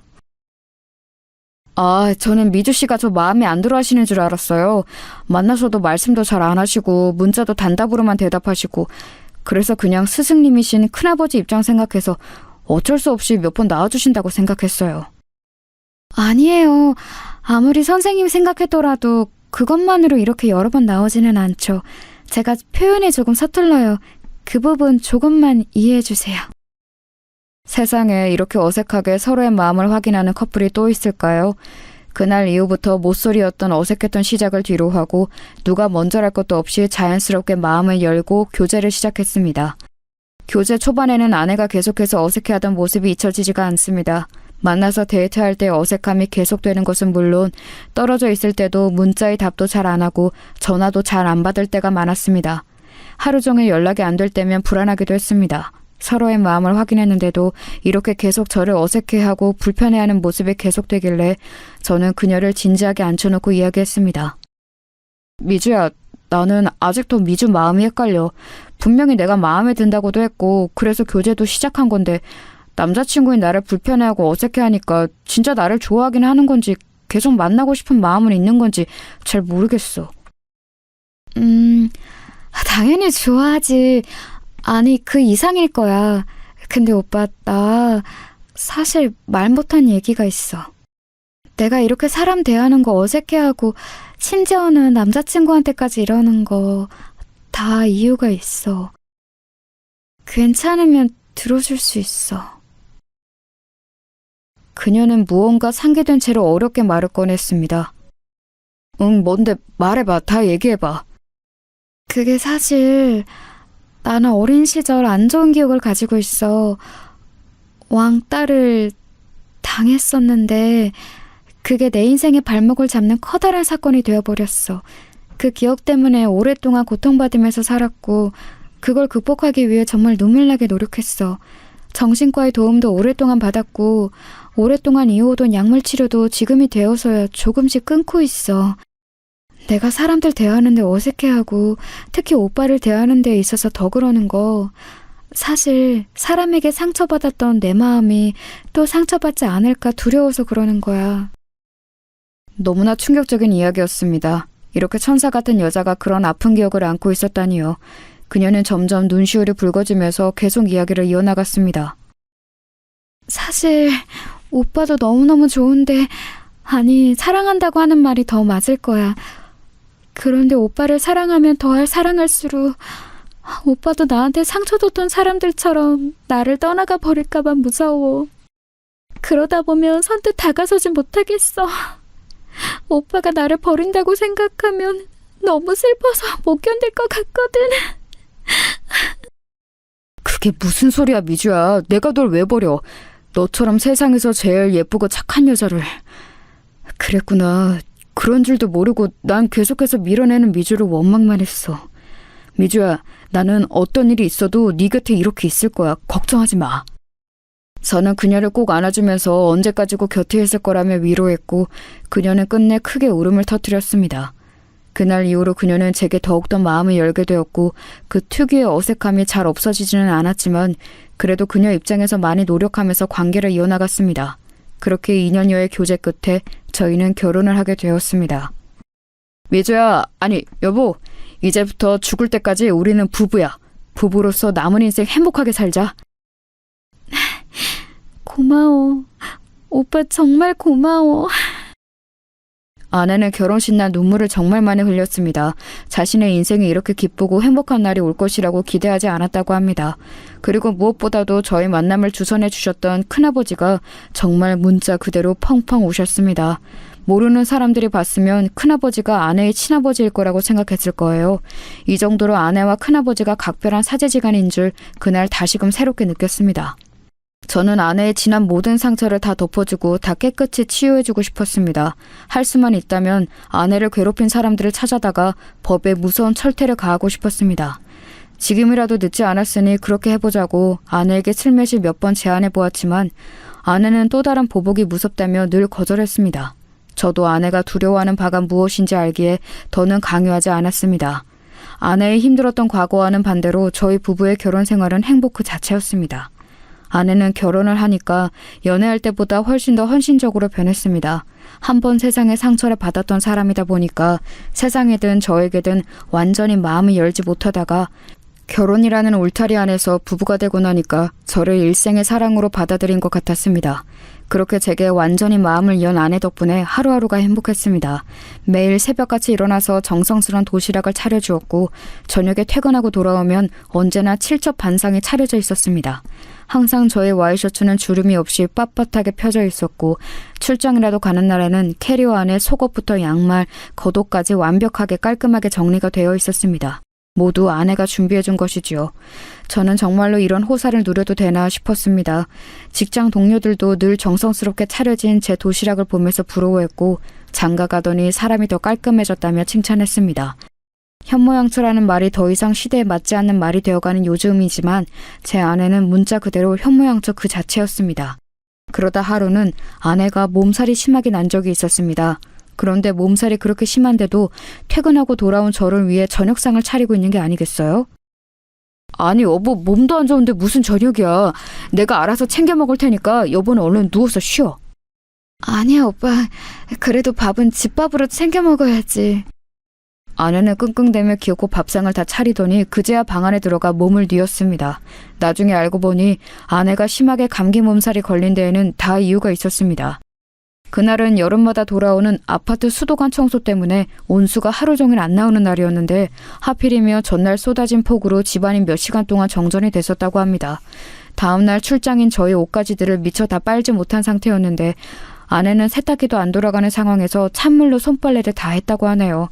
저는 미주 씨가 저 마음에 안 들어 하시는 줄 알았어요. 만나서도 말씀도 잘 안 하시고 문자도 단답으로만 대답하시고 그래서 그냥 스승님이신 큰아버지 입장 생각해서 어쩔 수 없이 몇 번 나와주신다고 생각했어요. 아니에요. 아무리 선생님 생각했더라도 그것만으로 이렇게 여러 번 나오지는 않죠. 제가 표현이 조금 서툴러요. 그 부분 조금만 이해해 주세요. 세상에 이렇게 어색하게 서로의 마음을 확인하는 커플이 또 있을까요? 그날 이후부터 못소리였던 어색했던 시작을 뒤로 하고 누가 먼저랄 것도 없이 자연스럽게 마음을 열고 교제를 시작했습니다. 교제 초반에는 아내가 계속해서 어색해하던 모습이 잊혀지지가 않습니다. 만나서 데이트할 때 어색함이 계속되는 것은 물론 떨어져 있을 때도 문자의 답도 잘 안 하고 전화도 잘 안 받을 때가 많았습니다. 하루 종일 연락이 안 될 때면 불안하기도 했습니다. 서로의 마음을 확인했는데도 이렇게 계속 저를 어색해하고 불편해하는 모습이 계속되길래 저는 그녀를 진지하게 앉혀놓고 이야기했습니다. 미주야, 나는 아직도 미주 마음이 헷갈려. 분명히 내가 마음에 든다고도 했고 그래서 교제도 시작한 건데 남자친구인 나를 불편해하고 어색해하니까 진짜 나를 좋아하긴 하는 건지 계속 만나고 싶은 마음은 있는 건지 잘 모르겠어. 당연히 좋아하지. 아니, 그 이상일 거야. 근데 오빠, 나 사실 말 못한 얘기가 있어. 내가 이렇게 사람 대하는 거 어색해하고 심지어는 남자친구한테까지 이러는 거 다 이유가 있어. 괜찮으면 들어줄 수 있어. 그녀는 무언가 상기된 채로 어렵게 말을 꺼냈습니다. 응, 뭔데? 말해봐. 다 얘기해봐. 그게 사실 나는 어린 시절 안 좋은 기억을 가지고 있어. 왕따를 당했었는데 그게 내 인생의 발목을 잡는 커다란 사건이 되어버렸어. 그 기억 때문에 오랫동안 고통받으면서 살았고 그걸 극복하기 위해 정말 눈물나게 노력했어. 정신과의 도움도 오랫동안 받았고 오랫동안 이어오던 약물 치료도 지금이 되어서야 조금씩 끊고 있어. 내가 사람들 대하는데 어색해하고 특히 오빠를 대하는 데 있어서 더 그러는 거. 사실 사람에게 상처받았던 내 마음이 또 상처받지 않을까 두려워서 그러는 거야. 너무나 충격적인 이야기였습니다. 이렇게 천사 같은 여자가 그런 아픈 기억을 안고 있었다니요. 그녀는 점점 눈시울이 붉어지면서 계속 이야기를 이어나갔습니다. 사실 오빠도 너무너무 좋은데, 아니 사랑한다고 하는 말이 더 맞을 거야. 그런데 오빠를 사랑하면 더할 사랑할수록 오빠도 나한테 상처 줬던 사람들처럼 나를 떠나가 버릴까봐 무서워. 그러다 보면 선뜻 다가서지 못하겠어. 오빠가 나를 버린다고 생각하면 너무 슬퍼서 못 견딜 것 같거든. 그게 무슨 소리야, 미주야. 내가 널 왜 버려. 너처럼 세상에서 제일 예쁘고 착한 여자를. 그랬구나. 그런 줄도 모르고 난 계속해서 밀어내는 미주를 원망만 했어. 미주야, 나는 어떤 일이 있어도 네 곁에 이렇게 있을 거야. 걱정하지 마. 저는 그녀를 꼭 안아주면서 언제까지고 곁에 있을 거라며 위로했고 그녀는 끝내 크게 울음을 터뜨렸습니다. 그날 이후로 그녀는 제게 더욱더 마음을 열게 되었고 그 특유의 어색함이 잘 없어지지는 않았지만 그래도 그녀 입장에서 많이 노력하면서 관계를 이어나갔습니다. 그렇게 2년여의 교제 끝에 저희는 결혼을 하게 되었습니다. 미주야, 아니 여보, 이제부터 죽을 때까지 우리는 부부야. 부부로서 남은 인생 행복하게 살자. 고마워. 오빠 정말 고마워. 아내는 결혼식 날 눈물을 정말 많이 흘렸습니다. 자신의 인생이 이렇게 기쁘고 행복한 날이 올 것이라고 기대하지 않았다고 합니다. 그리고 무엇보다도 저희 만남을 주선해 주셨던 큰아버지가 정말 문자 그대로 펑펑 우셨습니다. 모르는 사람들이 봤으면 큰아버지가 아내의 친아버지일 거라고 생각했을 거예요. 이 정도로 아내와 큰아버지가 각별한 사제지간인 줄 그날 다시금 새롭게 느꼈습니다. 저는 아내의 지난 모든 상처를 다 덮어주고 다 깨끗이 치유해주고 싶었습니다. 할 수만 있다면 아내를 괴롭힌 사람들을 찾아다가 법에 무서운 철퇴를 가하고 싶었습니다. 지금이라도 늦지 않았으니 그렇게 해보자고 아내에게 슬며시 몇 번 제안해보았지만 아내는 또 다른 보복이 무섭다며 늘 거절했습니다. 저도 아내가 두려워하는 바가 무엇인지 알기에 더는 강요하지 않았습니다. 아내의 힘들었던 과거와는 반대로 저희 부부의 결혼 생활은 행복 그 자체였습니다. 아내는 결혼을 하니까 연애할 때보다 훨씬 더 헌신적으로 변했습니다. 한 번 세상에 상처를 받았던 사람이다 보니까 세상에든 저에게든 완전히 마음을 열지 못하다가 결혼이라는 울타리 안에서 부부가 되고 나니까 저를 일생의 사랑으로 받아들인 것 같았습니다. 그렇게 제게 완전히 마음을 연 아내 덕분에 하루하루가 행복했습니다. 매일 새벽같이 일어나서 정성스러운 도시락을 차려주었고 저녁에 퇴근하고 돌아오면 언제나 칠첩 반상이 차려져 있었습니다. 항상 저의 와이셔츠는 주름이 없이 빳빳하게 펴져 있었고 출장이라도 가는 날에는 캐리어 안에 속옷부터 양말, 겉옷까지 완벽하게 깔끔하게 정리가 되어 있었습니다. 모두 아내가 준비해준 것이지요. 저는 정말로 이런 호사를 누려도 되나 싶었습니다. 직장 동료들도 늘 정성스럽게 차려진 제 도시락을 보면서 부러워했고 장가 가더니 사람이 더 깔끔해졌다며 칭찬했습니다. 현모양처라는 말이 더 이상 시대에 맞지 않는 말이 되어가는 요즘이지만 제 아내는 문자 그대로 현모양처 그 자체였습니다. 그러다 하루는 아내가 몸살이 심하게 난 적이 있었습니다. 그런데 몸살이 그렇게 심한데도 퇴근하고 돌아온 저를 위해 저녁상을 차리고 있는 게 아니겠어요? 아니 여보, 몸도 안 좋은데 무슨 저녁이야. 내가 알아서 챙겨 먹을 테니까 여보는 얼른 누워서 쉬어. 아니야 오빠, 그래도 밥은 집밥으로 챙겨 먹어야지. 아내는 끙끙대며 기어코 밥상을 다 차리더니 그제야 방 안에 들어가 몸을 뉘었습니다. 나중에 알고 보니 아내가 심하게 감기 몸살이 걸린 데에는 다 이유가 있었습니다. 그날은 여름마다 돌아오는 아파트 수도관 청소 때문에 온수가 하루 종일 안 나오는 날이었는데 하필이며 전날 쏟아진 폭우로 집안이 몇 시간 동안 정전이 됐었다고 합니다. 다음날 출장인 저희 옷가지들을 미처 다 빨지 못한 상태였는데 아내는 세탁기도 안 돌아가는 상황에서 찬물로 손빨래를 다 했다고 하네요.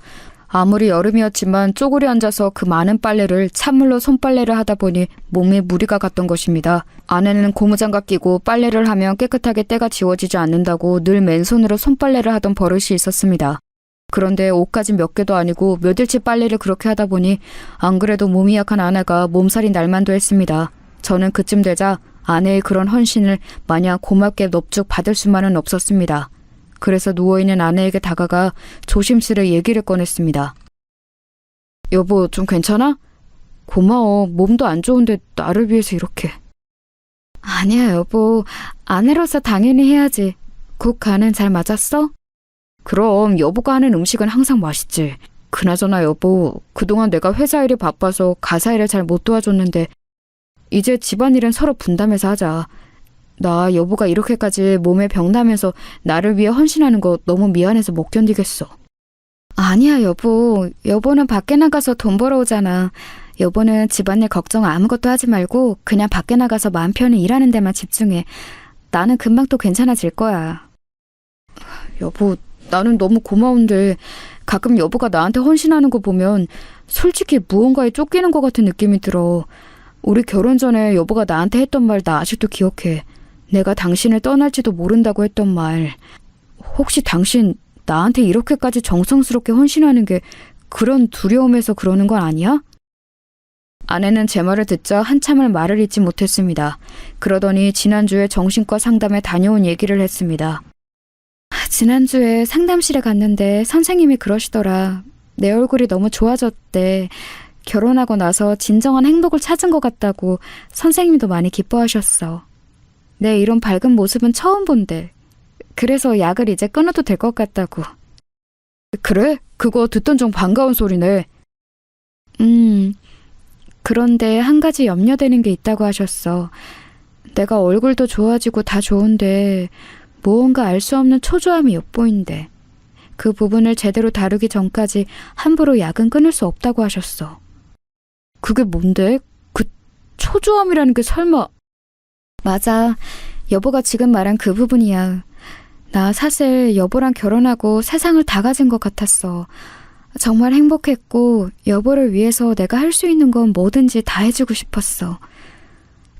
아무리 여름이었지만 쪼그려 앉아서 그 많은 빨래를 찬물로 손빨래를 하다 보니 몸에 무리가 갔던 것입니다. 아내는 고무장갑 끼고 빨래를 하면 깨끗하게 때가 지워지지 않는다고 늘 맨손으로 손빨래를 하던 버릇이 있었습니다. 그런데 옷까지 몇 개도 아니고 몇일치 빨래를 그렇게 하다 보니 안 그래도 몸이 약한 아내가 몸살이 날만도 했습니다. 저는 그쯤 되자 아내의 그런 헌신을 마냥 고맙게 넙죽 받을 수만은 없었습니다. 그래서 누워있는 아내에게 다가가 조심스레 얘기를 꺼냈습니다. 여보, 좀 괜찮아? 고마워. 몸도 안 좋은데 나를 위해서 이렇게. 아니야, 여보. 아내로서 당연히 해야지. 국 간은 잘 맞았어? 그럼 여보가 하는 음식은 항상 맛있지. 그나저나 여보, 그동안 내가 회사 일이 바빠서 가사 일을 잘 못 도와줬는데 이제 집안일은 서로 분담해서 하자. 나 여보가 이렇게까지 몸에 병나면서 나를 위해 헌신하는 거 너무 미안해서 못 견디겠어. 아니야, 여보. 여보는 밖에 나가서 돈 벌어오잖아. 여보는 집안일 걱정 아무것도 하지 말고 그냥 밖에 나가서 마음 편히 일하는 데만 집중해. 나는 금방 또 괜찮아질 거야. 여보, 나는 너무 고마운데 가끔 여보가 나한테 헌신하는 거 보면 솔직히 무언가에 쫓기는 것 같은 느낌이 들어. 우리 결혼 전에 여보가 나한테 했던 말 나 아직도 기억해. 내가 당신을 떠날지도 모른다고 했던 말. 혹시 당신 나한테 이렇게까지 정성스럽게 헌신하는 게 그런 두려움에서 그러는 건 아니야? 아내는 제 말을 듣자 한참을 말을 잇지 못했습니다. 그러더니 지난주에 정신과 상담에 다녀온 얘기를 했습니다. 지난주에 상담실에 갔는데 선생님이 그러시더라. 내 얼굴이 너무 좋아졌대. 결혼하고 나서 진정한 행복을 찾은 것 같다고 선생님도 많이 기뻐하셨어. 내 이런 밝은 모습은 처음 본대. 그래서 약을 이제 끊어도 될 것 같다고. 그래? 그거 듣던 중 반가운 소리네. 그런데 한 가지 염려되는 게 있다고 하셨어. 내가 얼굴도 좋아지고 다 좋은데 무언가 알 수 없는 초조함이 엿보인대. 그 부분을 제대로 다루기 전까지 함부로 약은 끊을 수 없다고 하셨어. 그게 뭔데? 그 초조함이라는 게 설마... 맞아. 여보가 지금 말한 그 부분이야. 나 사실 여보랑 결혼하고 세상을 다 가진 것 같았어. 정말 행복했고 여보를 위해서 내가 할 수 있는 건 뭐든지 다 해주고 싶었어.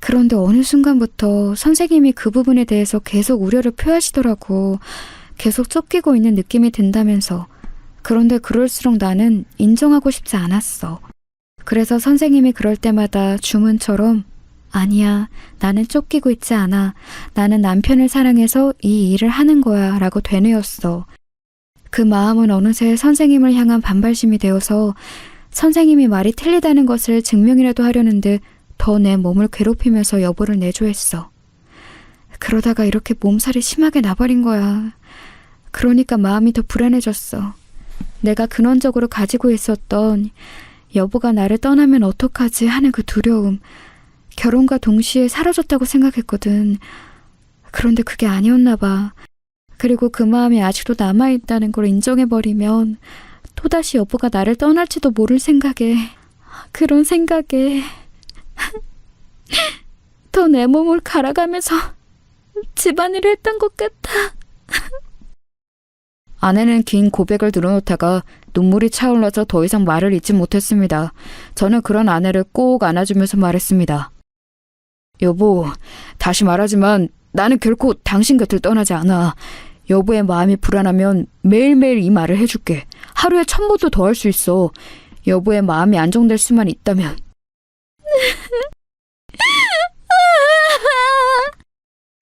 그런데 어느 순간부터 선생님이 그 부분에 대해서 계속 우려를 표하시더라고. 계속 쫓기고 있는 느낌이 든다면서. 그런데 그럴수록 나는 인정하고 싶지 않았어. 그래서 선생님이 그럴 때마다 주문처럼 아니야, 나는 쫓기고 있지 않아. 나는 남편을 사랑해서 이 일을 하는 거야 라고 되뇌었어. 그 마음은 어느새 선생님을 향한 반발심이 되어서 선생님이 말이 틀리다는 것을 증명이라도 하려는 듯 더 내 몸을 괴롭히면서 여보를 내조했어. 그러다가 이렇게 몸살이 심하게 나버린 거야. 그러니까 마음이 더 불안해졌어. 내가 근원적으로 가지고 있었던 여보가 나를 떠나면 어떡하지 하는 그 두려움. 결혼과 동시에 사라졌다고 생각했거든. 그런데 그게 아니었나 봐. 그리고 그 마음이 아직도 남아있다는 걸 인정해버리면 또다시 여보가 나를 떠날지도 모를 생각에, 그런 생각에 더 내 몸을 갈아가면서 집안일을 했던 것 같아. 아내는 긴 고백을 늘어놓다가 눈물이 차올라서 더 이상 말을 잇지 못했습니다. 저는 그런 아내를 꼭 안아주면서 말했습니다. 여보, 다시 말하지만 나는 결코 당신 곁을 떠나지 않아. 여보의 마음이 불안하면 매일매일 이 말을 해줄게. 하루에 1000번도 더 할 수 있어. 여보의 마음이 안정될 수만 있다면.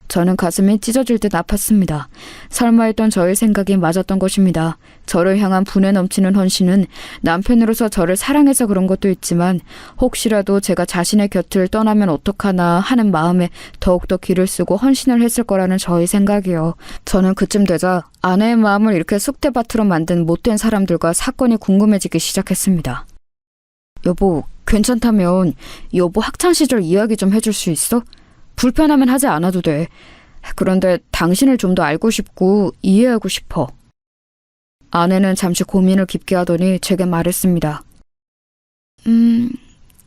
저는 가슴이 찢어질 듯 아팠습니다. 설마 했던 저의 생각이 맞았던 것입니다. 저를 향한 분에 넘치는 헌신은 남편으로서 저를 사랑해서 그런 것도 있지만 혹시라도 제가 자신의 곁을 떠나면 어떡하나 하는 마음에 더욱더 기를 쓰고 헌신을 했을 거라는 저의 생각이요. 저는 그쯤 되자 아내의 마음을 이렇게 쑥대밭으로 만든 못된 사람들과 사건이 궁금해지기 시작했습니다. 여보, 괜찮다면 여보 학창시절 이야기 좀 해줄 수 있어? 불편하면 하지 않아도 돼. 그런데 당신을 좀 더 알고 싶고 이해하고 싶어. 아내는 잠시 고민을 깊게 하더니 제게 말했습니다.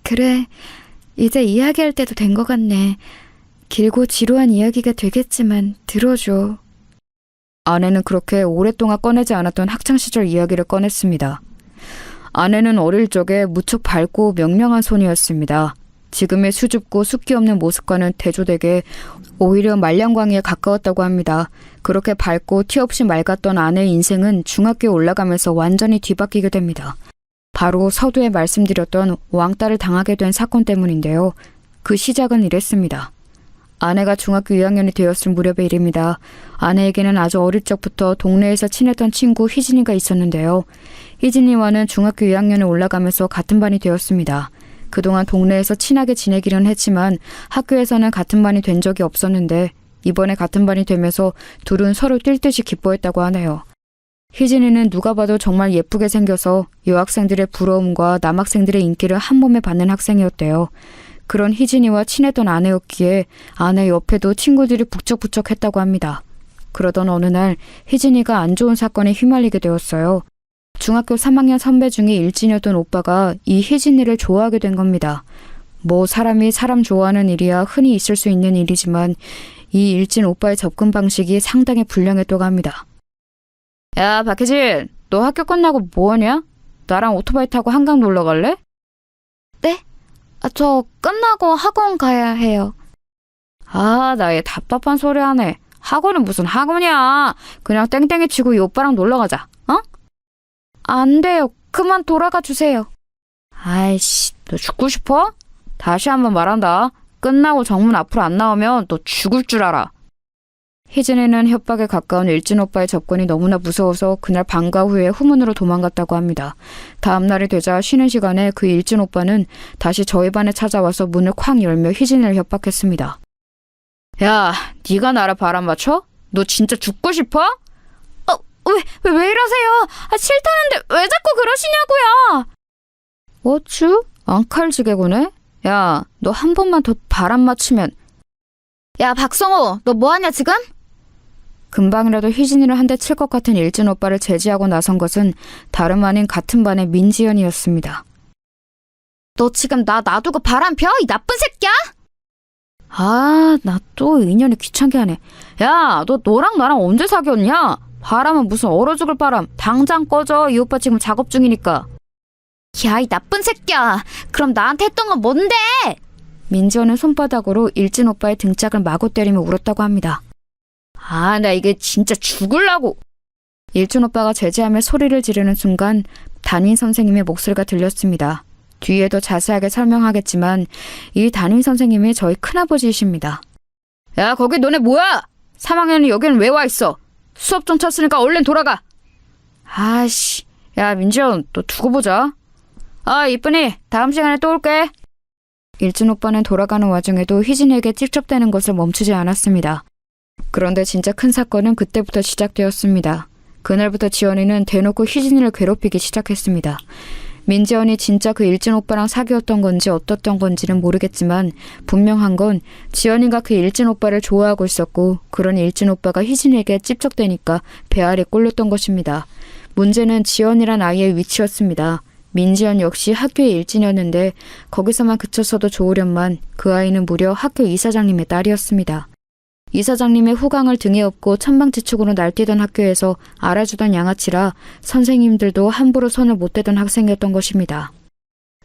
그래. 이제 이야기할 때도 된 것 같네. 길고 지루한 이야기가 되겠지만 들어줘. 아내는 그렇게 오랫동안 꺼내지 않았던 학창시절 이야기를 꺼냈습니다. 아내는 어릴 적에 무척 밝고 명랑한 소녀였습니다. 지금의 수줍고 숫기 없는 모습과는 대조되게 오히려 말량광이에 가까웠다고 합니다. 그렇게 밝고 티 없이 맑았던 아내의 인생은 중학교에 올라가면서 완전히 뒤바뀌게 됩니다. 바로 서두에 말씀드렸던 왕따를 당하게 된 사건 때문인데요. 그 시작은 이랬습니다. 아내가 중학교 2학년이 되었을 무렵의 일입니다. 아내에게는 아주 어릴 적부터 동네에서 친했던 친구 희진이가 있었는데요. 희진이와는 중학교 2학년에 올라가면서 같은 반이 되었습니다. 그동안 동네에서 친하게 지내기는 했지만 학교에서는 같은 반이 된 적이 없었는데 이번에 같은 반이 되면서 둘은 서로 뛸 듯이 기뻐했다고 하네요. 희진이는 누가 봐도 정말 예쁘게 생겨서 여학생들의 부러움과 남학생들의 인기를 한 몸에 받는 학생이었대요. 그런 희진이와 친했던 아내였기에 아내 옆에도 친구들이 북적북적했다고 합니다. 그러던 어느 날 희진이가 안 좋은 사건에 휘말리게 되었어요. 중학교 3학년 선배 중에 일진이었던 오빠가 이 희진이를 좋아하게 된 겁니다. 뭐 사람이 사람 좋아하는 일이야 흔히 있을 수 있는 일이지만 이 일진 오빠의 접근 방식이 상당히 불량했다고 합니다. 야, 박희진, 너 학교 끝나고 뭐하냐? 나랑 오토바이 타고 한강 놀러 갈래? 네? 저 끝나고 학원 가야 해요. 아, 나 얘 답답한 소리 하네. 학원은 무슨 학원이야. 그냥 땡땡이 치고 이 오빠랑 놀러 가자. 어? 안 돼요. 그만 돌아가 주세요. 아이씨, 너 죽고 싶어? 다시 한번 말한다. 끝나고 정문 앞으로 안 나오면 너 죽을 줄 알아. 희진이는 협박에 가까운 일진 오빠의 접근이 너무나 무서워서 그날 방과 후에 후문으로 도망갔다고 합니다. 다음 날이 되자 쉬는 시간에 그 일진 오빠는 다시 저희 반에 찾아와서 문을 쾅 열며 희진이를 협박했습니다. 야, 네가 나를 바람 맞춰? 너 진짜 죽고 싶어? 왜 이러세요? 싫다는데 왜 자꾸 그러시냐고요? 어쭈? 앙칼지게구네? 야, 너 한 번만 더 바람 맞추면. 야, 박성호, 너 뭐하냐 지금? 금방이라도 희진이를 한 대 칠 것 같은 일진 오빠를 제지하고 나선 것은 다름 아닌 같은 반의 민지연이었습니다. 너 지금 나 놔두고 바람 펴? 이 나쁜 새끼야? 아, 나 또 인연이 귀찮게 하네. 야, 너 너랑 나랑 언제 사귀었냐? 바람은 무슨 얼어 죽을 바람. 당장 꺼져. 이 오빠 지금 작업 중이니까. 야, 이 나쁜 새끼야. 그럼 나한테 했던 건 뭔데? 민지연은 손바닥으로 일진 오빠의 등짝을 마구 때리며 울었다고 합니다. 아, 나 이게 진짜 죽을라고. 일진 오빠가 제지하며 소리를 지르는 순간 담임 선생님의 목소리가 들렸습니다. 뒤에 더 자세하게 설명하겠지만 이 담임 선생님이 저희 큰아버지이십니다. 야, 거기 너네 뭐야? 3학년이 여기는 왜 와 있어? 수업 좀 쳤으니까 얼른 돌아가. 아이씨, 야 민지연, 너 두고 보자. 아, 이쁜이, 다음 시간에 또 올게. 일진 오빠는 돌아가는 와중에도 희진에게 찝쩍대는 것을 멈추지 않았습니다. 그런데 진짜 큰 사건은 그때부터 시작되었습니다. 그날부터 지연이는 대놓고 희진이를 괴롭히기 시작했습니다. 민지연이 진짜 그 일진 오빠랑 사귀었던 건지 어떻던 건지는 모르겠지만 분명한 건 지연이가 그 일진 오빠를 좋아하고 있었고 그런 일진 오빠가 희진에게 찝쩍대니까 배알이 꼴렸던 것입니다. 문제는 지연이란 아이의 위치였습니다. 민지연 역시 학교의 일진이었는데 거기서만 그쳤어도 좋으련만 그 아이는 무려 학교 이사장님의 딸이었습니다. 이사장님의 후광을 등에 업고 천방지축으로 날뛰던 학교에서 알아주던 양아치라 선생님들도 함부로 손을 못 대던 학생이었던 것입니다.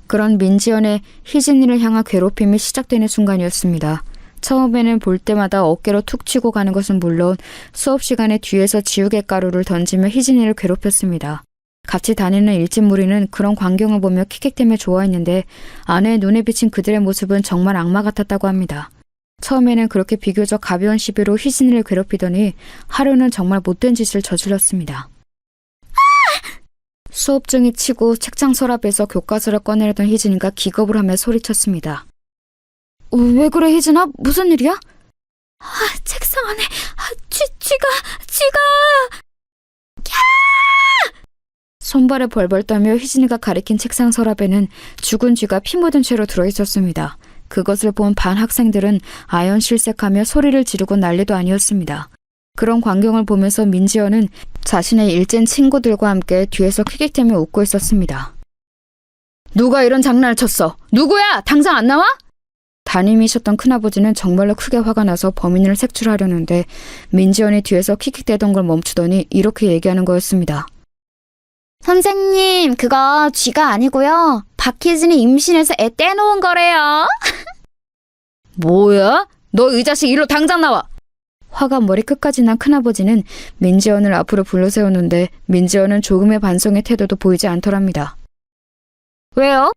그런 민지연의 희진이를 향한 괴롭힘이 시작되는 순간이었습니다. 처음에는 볼 때마다 어깨로 툭 치고 가는 것은 물론 수업 시간에 뒤에서 지우개 가루를 던지며 희진이를 괴롭혔습니다. 같이 다니는 일진 무리는 그런 광경을 보며 킥킥대며 좋아했는데 아내의 눈에 비친 그들의 모습은 정말 악마 같았다고 합니다. 처음에는 그렇게 비교적 가벼운 시비로 희진이를 괴롭히더니 하루는 정말 못된 짓을 저질렀습니다. 수업 중에 치고 책장 서랍에서 교과서를 꺼내려던 희진이가 기겁을 하며 소리쳤습니다. 왜 그래 희진아? 무슨 일이야? 책상 안에 쥐가 손발을 벌벌 떠며 희진이가 가리킨 책상 서랍에는 죽은 쥐가 피 묻은 채로 들어있었습니다. 그것을 본 반 학생들은 아연실색하며 소리를 지르고 난리도 아니었습니다. 그런 광경을 보면서 민지연은 자신의 일진 친구들과 함께 뒤에서 킥킥대며 웃고 있었습니다. 누가 이런 장난을 쳤어? 누구야? 당장 안 나와? 담임이셨던 큰아버지는 정말로 크게 화가 나서 범인을 색출하려는데 민지연이 뒤에서 킥킥대던 걸 멈추더니 이렇게 얘기하는 거였습니다. 선생님, 그거 쥐가 아니고요. 박희진이 임신해서 애 떼놓은 거래요. 뭐야? 너 이 자식 일로 당장 나와! 화가 머리끝까지 난 큰아버지는 민지연을 앞으로 불러세우는데 민지연은 조금의 반성의 태도도 보이지 않더랍니다. 왜요?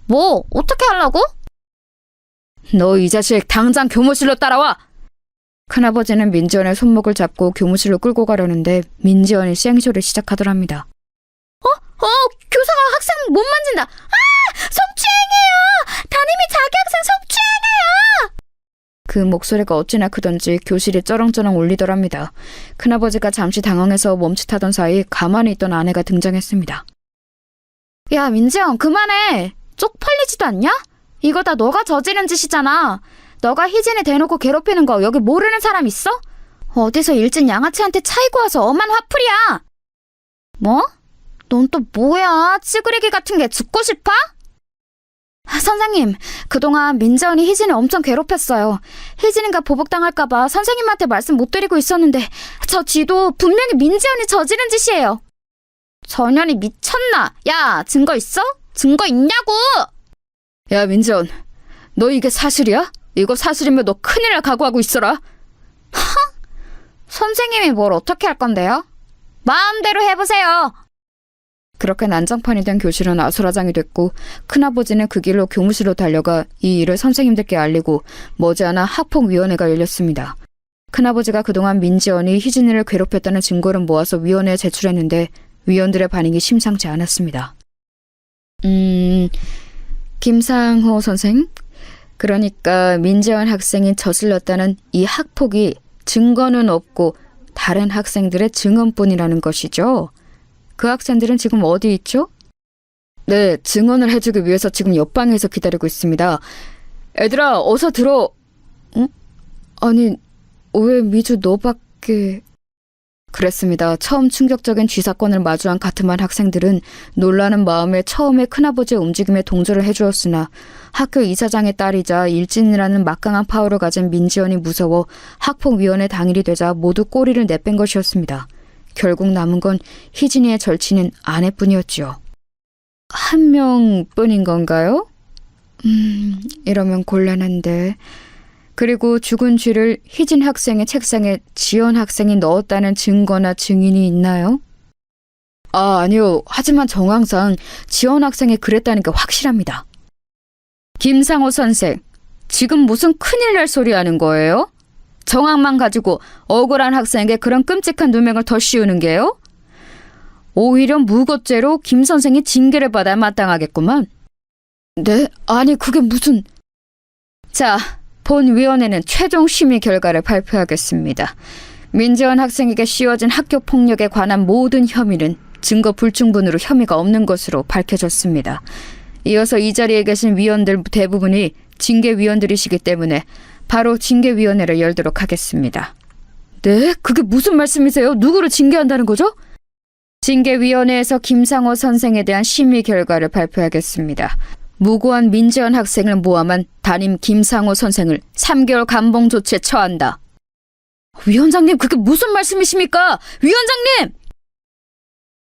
뭐, 어떻게 하려고? 너 이 자식 당장 교무실로 따라와! 큰아버지는 민지연의 손목을 잡고 교무실로 끌고 가려는데 민지연이 쌩쇼를 시작하더랍니다. 교사가 학생 못 만진다. 성추행이에요. 담임이 자기 학생 성추행이에요. 그 목소리가 어찌나 크던지 교실이 쩌렁쩌렁 울리더랍니다. 큰아버지가 잠시 당황해서 멈칫하던 사이 가만히 있던 아내가 등장했습니다. 야, 민지영, 그만해. 쪽팔리지도 않냐? 이거 다 너가 저지른 짓이잖아. 너가 희진이 대놓고 괴롭히는 거 여기 모르는 사람 있어? 어디서 일진 양아치한테 차이고 와서 엄한 화풀이야. 뭐? 넌 또 뭐야? 찌그레기 같은 게 죽고 싶어? 선생님, 그동안 민지연이 희진을 엄청 괴롭혔어요. 희진이가 보복당할까봐 선생님한테 말씀 못 드리고 있었는데 저 쥐도 분명히 민지연이 저지른 짓이에요. 전현이 미쳤나? 야, 증거 있어? 증거 있냐고! 야, 민지연, 너 이게 사실이야? 이거 사실이면 너 큰일 날 각오하고 있어라. 선생님이 뭘 어떻게 할 건데요? 마음대로 해보세요. 그렇게 난장판이 된 교실은 아수라장이 됐고 큰아버지는 그 길로 교무실로 달려가 이 일을 선생님들께 알리고 머지않아 학폭위원회가 열렸습니다. 큰아버지가 그동안 민지연이 희진이를 괴롭혔다는 증거를 모아서 위원회에 제출했는데 위원들의 반응이 심상치 않았습니다. 김상호 선생? 그러니까 민지연 학생이 저질렀다는 이 학폭이 증거는 없고 다른 학생들의 증언뿐이라는 것이죠? 그 학생들은 지금 어디 있죠? 네, 증언을 해주기 위해서 지금 옆방에서 기다리고 있습니다. 애들아, 어서 들어. 아니, 왜 미주 너밖에... 그랬습니다. 처음 충격적인 쥐사건을 마주한 같은 반 학생들은 놀라는 마음에 처음에 큰아버지의 움직임에 동조를 해주었으나 학교 이사장의 딸이자 일진이라는 막강한 파워를 가진 민지연이 무서워 학폭위원회 당일이 되자 모두 꼬리를 내뺀 것이었습니다. 결국 남은 건 희진이의 절친인 아내뿐이었지요. 한 명뿐인 건가요? 이러면 곤란한데... 그리고 죽은 쥐를 희진 학생의 책상에 지연 학생이 넣었다는 증거나 증인이 있나요? 아니요. 하지만 정황상 지연 학생이 그랬다는 게 확실합니다. 김상호 선생, 지금 무슨 큰일 날 소리 하는 거예요? 정황만 가지고 억울한 학생에게 그런 끔찍한 누명을 더 씌우는 게요? 오히려 무고죄로 김 선생이 징계를 받아야 마땅하겠구만. 네? 아니 그게 무슨... 자... 본위원회는 최종 심의 결과를 발표하겠습니다. 민지연 학생에게 씌워진 학교 폭력에 관한 모든 혐의는 증거 불충분으로 혐의가 없는 것으로 밝혀졌습니다. 이어서 이 자리에 계신 위원들 대부분이 징계위원들이시기 때문에 바로 징계위원회를 열도록 하겠습니다. 네? 그게 무슨 말씀이세요? 누구를 징계한다는 거죠? 징계위원회에서 김상호 선생에 대한 심의 결과를 발표하겠습니다. 무고한 민지연 학생을 모함한 담임 김상호 선생을 3개월 감봉 조치에 처한다. 위원장님, 그게 무슨 말씀이십니까? 위원장님!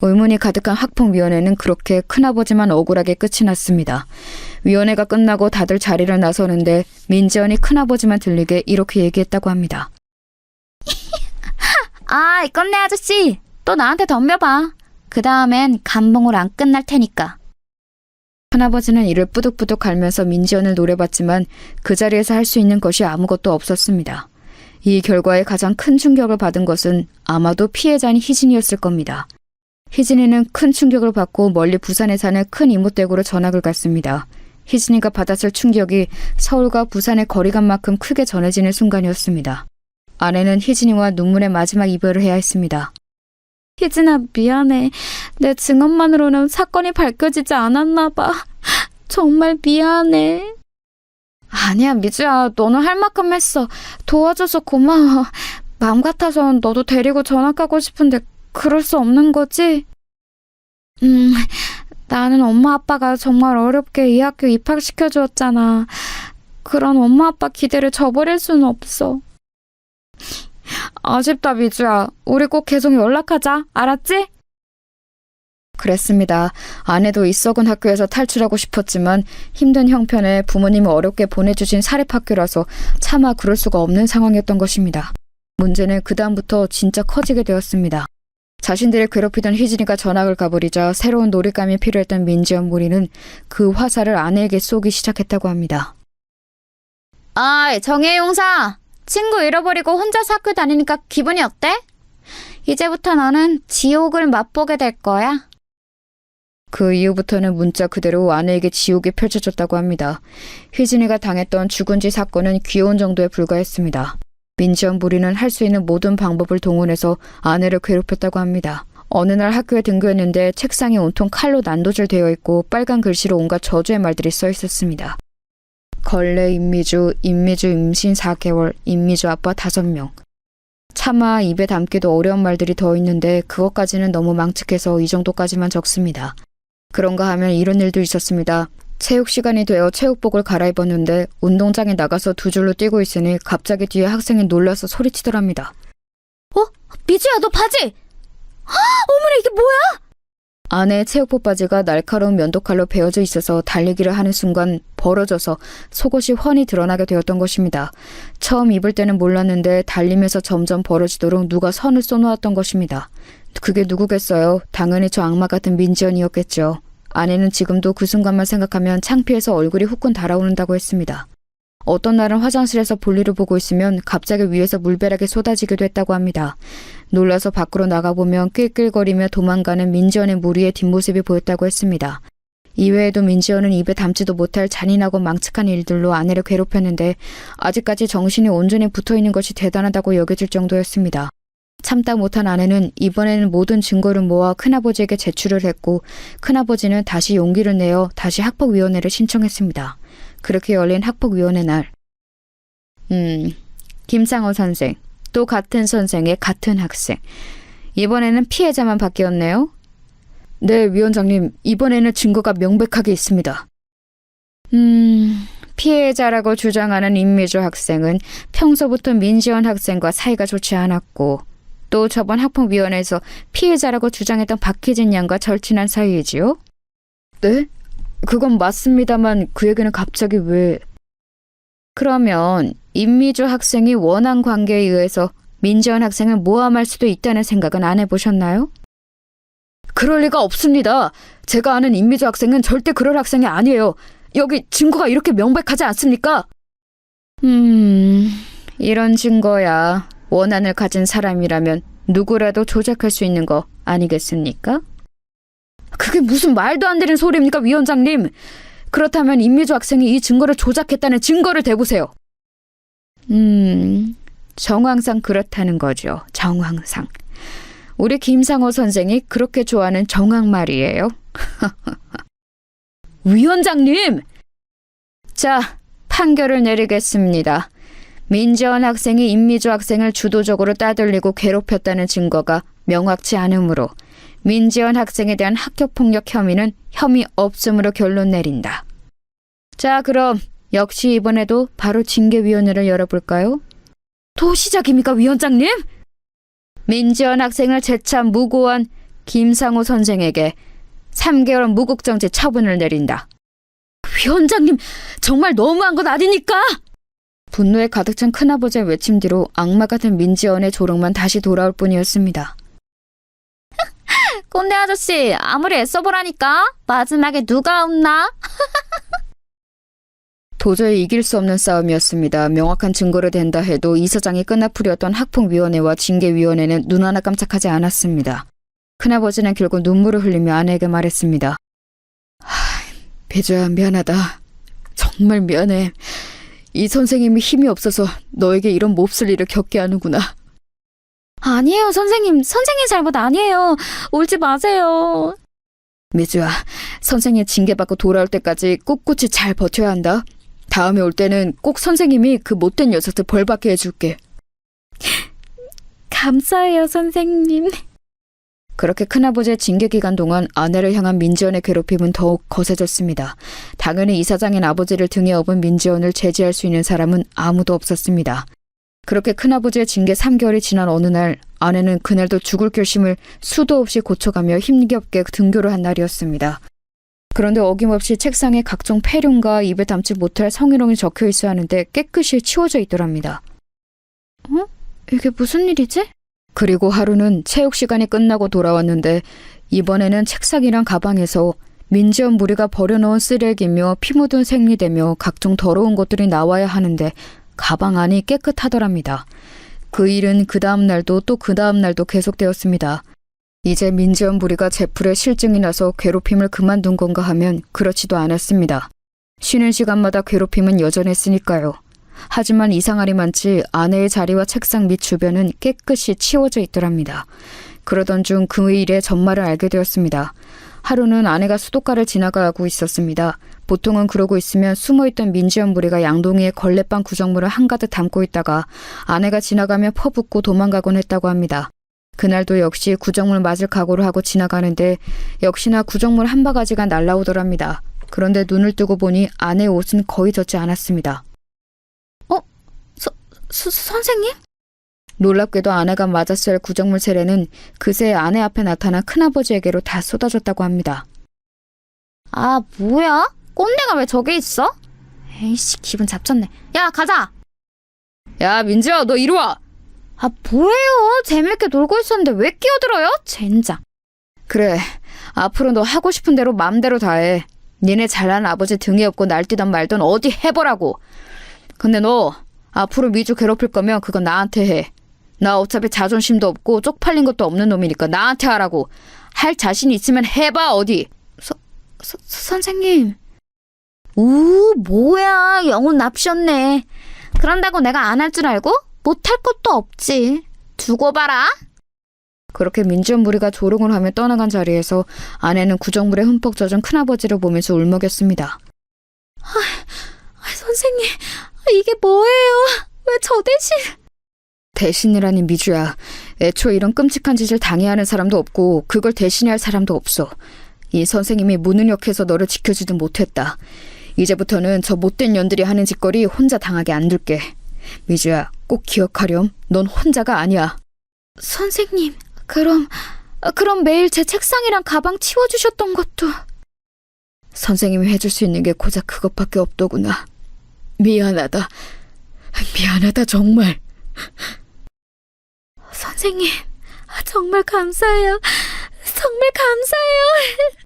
의문이 가득한 학폭위원회는 그렇게 큰아버지만 억울하게 끝이 났습니다. 위원회가 끝나고 다들 자리를 나서는데 민지연이 큰아버지만 들리게 이렇게 얘기했다고 합니다. 이 꼰대 아저씨, 또 나한테 덤벼봐. 그 다음엔 감봉으로 안 끝날 테니까. 큰아버지는 이를 뿌득뿌득 갈면서 민지연을 노려봤지만 그 자리에서 할 수 있는 것이 아무것도 없었습니다. 이 결과에 가장 큰 충격을 받은 것은 아마도 피해자인 희진이었을 겁니다. 희진이는 큰 충격을 받고 멀리 부산에 사는 큰 이모댁으로 전학을 갔습니다. 희진이가 받았을 충격이 서울과 부산의 거리감만큼 크게 전해지는 순간이었습니다. 아내는 희진이와 눈물의 마지막 이별을 해야 했습니다. 희진아, 미안해. 내 증언만으로는 사건이 밝혀지지 않았나 봐. 정말 미안해. 아니야, 미주야. 너는 할 만큼 했어. 도와줘서 고마워. 마음 같아선 너도 데리고 전학 가고 싶은데 그럴 수 없는 거지? 나는 엄마 아빠가 정말 어렵게 이 학교 입학시켜주었잖아. 그런 엄마 아빠 기대를 저버릴 수는 없어. 아쉽다, 미주야. 우리 꼭 계속 연락하자. 알았지? 그랬습니다. 아내도 이 썩은 학교에서 탈출하고 싶었지만 힘든 형편에 부모님이 어렵게 보내주신 사립학교라서 차마 그럴 수가 없는 상황이었던 것입니다. 문제는 그다음부터 진짜 커지게 되었습니다. 자신들을 괴롭히던 희진이가 전학을 가버리자 새로운 놀잇감이 필요했던 민지연 무리는 그 화살을 아내에게 쏘기 시작했다고 합니다. 아, 정혜용사. 친구 잃어버리고 혼자서 학교 다니니까 기분이 어때? 이제부터 너는 지옥을 맛보게 될 거야. 그 이후부터는 문자 그대로 아내에게 지옥이 펼쳐졌다고 합니다. 희진이가 당했던 죽은지 사건은 귀여운 정도에 불과했습니다. 민지연 무리는 할 수 있는 모든 방법을 동원해서 아내를 괴롭혔다고 합니다. 어느 날 학교에 등교했는데 책상이 온통 칼로 난도질 되어 있고 빨간 글씨로 온갖 저주의 말들이 써 있었습니다. 걸레 임미주 임신 4개월, 임미주 아빠 5명. 차마 입에 담기도 어려운 말들이 더 있는데 그것까지는 너무 망측해서 이 정도까지만 적습니다. 그런가 하면 이런 일도 있었습니다. 체육 시간이 되어 체육복을 갈아입었는데 운동장에 나가서 두 줄로 뛰고 있으니 갑자기 뒤에 학생이 놀라서 소리치더랍니다. 미주야, 너 바지! 어머나, 이게 뭐야? 아내의 체육복 바지가 날카로운 면도칼로 베어져 있어서 달리기를 하는 순간 벌어져서 속옷이 훤히 드러나게 되었던 것입니다. 처음 입을 때는 몰랐는데 달리면서 점점 벌어지도록 누가 선을 쏘놓았던 것입니다. 그게 누구겠어요? 당연히 저 악마 같은 민지연이었겠죠. 아내는 지금도 그 순간만 생각하면 창피해서 얼굴이 후끈 달아오른다고 했습니다. 어떤 날은 화장실에서 볼일을 보고 있으면 갑자기 위에서 물벼락이 쏟아지기도 했다고 합니다. 놀라서 밖으로 나가보면 낄낄거리며 도망가는 민지연의 무리의 뒷모습이 보였다고 했습니다. 이외에도 민지연은 입에 담지도 못할 잔인하고 망측한 일들로 아내를 괴롭혔는데 아직까지 정신이 온전히 붙어있는 것이 대단하다고 여겨질 정도였습니다. 참다 못한 아내는 이번에는 모든 증거를 모아 큰아버지에게 제출을 했고 큰아버지는 다시 용기를 내어 다시 학폭위원회를 신청했습니다. 그렇게 열린 학폭위원회 날. 김상호 선생, 또 같은 선생의 같은 학생. 이번에는 피해자만 바뀌었네요. 네, 위원장님. 이번에는 증거가 명백하게 있습니다. 피해자라고 주장하는 임미주 학생은 평소부터 민지연 학생과 사이가 좋지 않았고 또 저번 학폭위원회에서 피해자라고 주장했던 박희진 양과 절친한 사이이지요? 네? 그건 맞습니다만 그 얘기는 갑자기 왜... 그러면 임미주 학생이 원한 관계에 의해서 민지연 학생을 모함할 수도 있다는 생각은 안 해보셨나요? 그럴 리가 없습니다. 제가 아는 임미주 학생은 절대 그럴 학생이 아니에요. 여기 증거가 이렇게 명백하지 않습니까? 이런 증거야 원한을 가진 사람이라면 누구라도 조작할 수 있는 거 아니겠습니까? 그게 무슨 말도 안 되는 소리입니까, 위원장님? 그렇다면 임미주 학생이 이 증거를 조작했다는 증거를 대보세요. 정황상 그렇다는 거죠. 정황상. 우리 김상호 선생이 그렇게 좋아하는 정황 말이에요. 위원장님! 자, 판결을 내리겠습니다. 민지연 학생이 임미주 학생을 주도적으로 따돌리고 괴롭혔다는 증거가 명확치 않으므로 민지연 학생에 대한 학교폭력 혐의는 혐의 없음으로 결론 내린다. 자, 그럼 역시 이번에도 바로 징계위원회를 열어볼까요? 또 시작입니까, 위원장님? 민지연 학생을 재차 무고한 김상호 선생에게 3개월 무국정지 처분을 내린다. 위원장님, 정말 너무한 것 아닙니까? 분노에 가득 찬 큰아버지의 외침 뒤로 악마 같은 민지연의 조롱만 다시 돌아올 뿐이었습니다. 꼰대 아저씨, 아무리 애써보라니까 마지막에 누가 없나? 도저히 이길 수 없는 싸움이었습니다. 명확한 증거를 댄다 해도 이사장이 끈앞풀이었던 학폭위원회와 징계위원회는 눈 하나 깜짝하지 않았습니다. 큰아버지는 결국 눈물을 흘리며 아내에게 말했습니다. 배주야, 미안하다. 정말 미안해. 이 선생님이 힘이 없어서 너에게 이런 몹쓸 일을 겪게 하는구나. 아니에요, 선생님. 선생님 잘못 아니에요. 울지 마세요. 미주야, 선생님 징계받고 돌아올 때까지 꿋꿋이 잘 버텨야 한다. 다음에 올 때는 꼭 선생님이 그 못된 녀석들 벌받게 해줄게. 감사해요, 선생님. 그렇게 큰아버지의 징계 기간 동안 아내를 향한 민지연의 괴롭힘은 더욱 거세졌습니다. 당연히 이사장인 아버지를 등에 업은 민지연을 제지할 수 있는 사람은 아무도 없었습니다. 그렇게 큰아버지의 징계 3개월이 지난 어느 날 아내는 그날도 죽을 결심을 수도 없이 고쳐가며 힘겹게 등교를 한 날이었습니다. 그런데 어김없이 책상에 각종 폐륜과 입에 담지 못할 성희롱이 적혀 있어야 하는데 깨끗이 치워져 있더랍니다. 이게 무슨 일이지? 그리고 하루는 체육 시간이 끝나고 돌아왔는데 이번에는 책상이랑 가방에서 민지연 무리가 버려놓은 쓰레기며 피 묻은 생리대며 각종 더러운 것들이 나와야 하는데 가방 안이 깨끗하더랍니다. 그 일은 그 다음 날도 또 그 다음 날도 계속되었습니다. 이제 민지연 무리가 제풀에 실증이 나서 괴롭힘을 그만둔 건가 하면 그렇지도 않았습니다. 쉬는 시간마다 괴롭힘은 여전했으니까요. 하지만 이상하리만치 아내의 자리와 책상 밑 주변은 깨끗이 치워져 있더랍니다. 그러던 중 그 일의 전말을 알게 되었습니다. 하루는 아내가 수도가를 지나가고 있었습니다. 보통은 그러고 있으면 숨어있던 민지연 무리가 양동이에 걸레빵 구정물을 한가득 담고 있다가 아내가 지나가며 퍼붓고 도망가곤 했다고 합니다. 그날도 역시 구정물 맞을 각오를 하고 지나가는데 역시나 구정물 한 바가지가 날라오더랍니다. 그런데 눈을 뜨고 보니 아내의 옷은 거의 젖지 않았습니다. 선생님? 놀랍게도 아내가 맞았을 구정물 세례는 그새 아내 앞에 나타난 큰아버지에게로 다 쏟아졌다고 합니다. 아, 뭐야? 꼰대가 왜 저기 있어? 에이씨, 기분 잡쳤네. 야, 가자! 야, 민지야, 너 이리 와! 아, 뭐예요? 재밌게 놀고 있었는데 왜 끼어들어요? 젠장. 그래, 앞으로 너 하고 싶은 대로 맘대로 다 해. 니네 잘난 아버지 등에 업고 날뛰던 말던 어디 해보라고. 근데 너 앞으로 미주 괴롭힐 거면 그건 나한테 해. 나 어차피 자존심도 없고 쪽팔린 것도 없는 놈이니까 나한테 하라고. 할 자신 있으면 해봐, 어디. 선생님. 뭐야. 영혼 납셨네. 그런다고 내가 안 할 줄 알고? 못할 것도 없지. 두고 봐라. 그렇게 민지연 무리가 조롱을 하며 떠나간 자리에서 아내는 구정물에 흠뻑 젖은 큰아버지를 보면서 울먹였습니다. 선생님, 이게 뭐예요? 왜 저 대신... 대신이라니 미주야. 애초에 이런 끔찍한 짓을 당해야 하는 사람도 없고 그걸 대신해야 할 사람도 없어. 이 선생님이 무능력해서 너를 지켜주든 못했다. 이제부터는 저 못된 년들이 하는 짓거리 혼자 당하게 안 둘게. 미주야, 꼭 기억하렴. 넌 혼자가 아니야. 선생님, 그럼 매일 제 책상이랑 가방 치워주셨던 것도... 선생님이 해줄 수 있는 게 고작 그것밖에 없더구나. 미안하다. 미안하다, 정말. 선생님, 정말 감사해요. 정말 감사해요.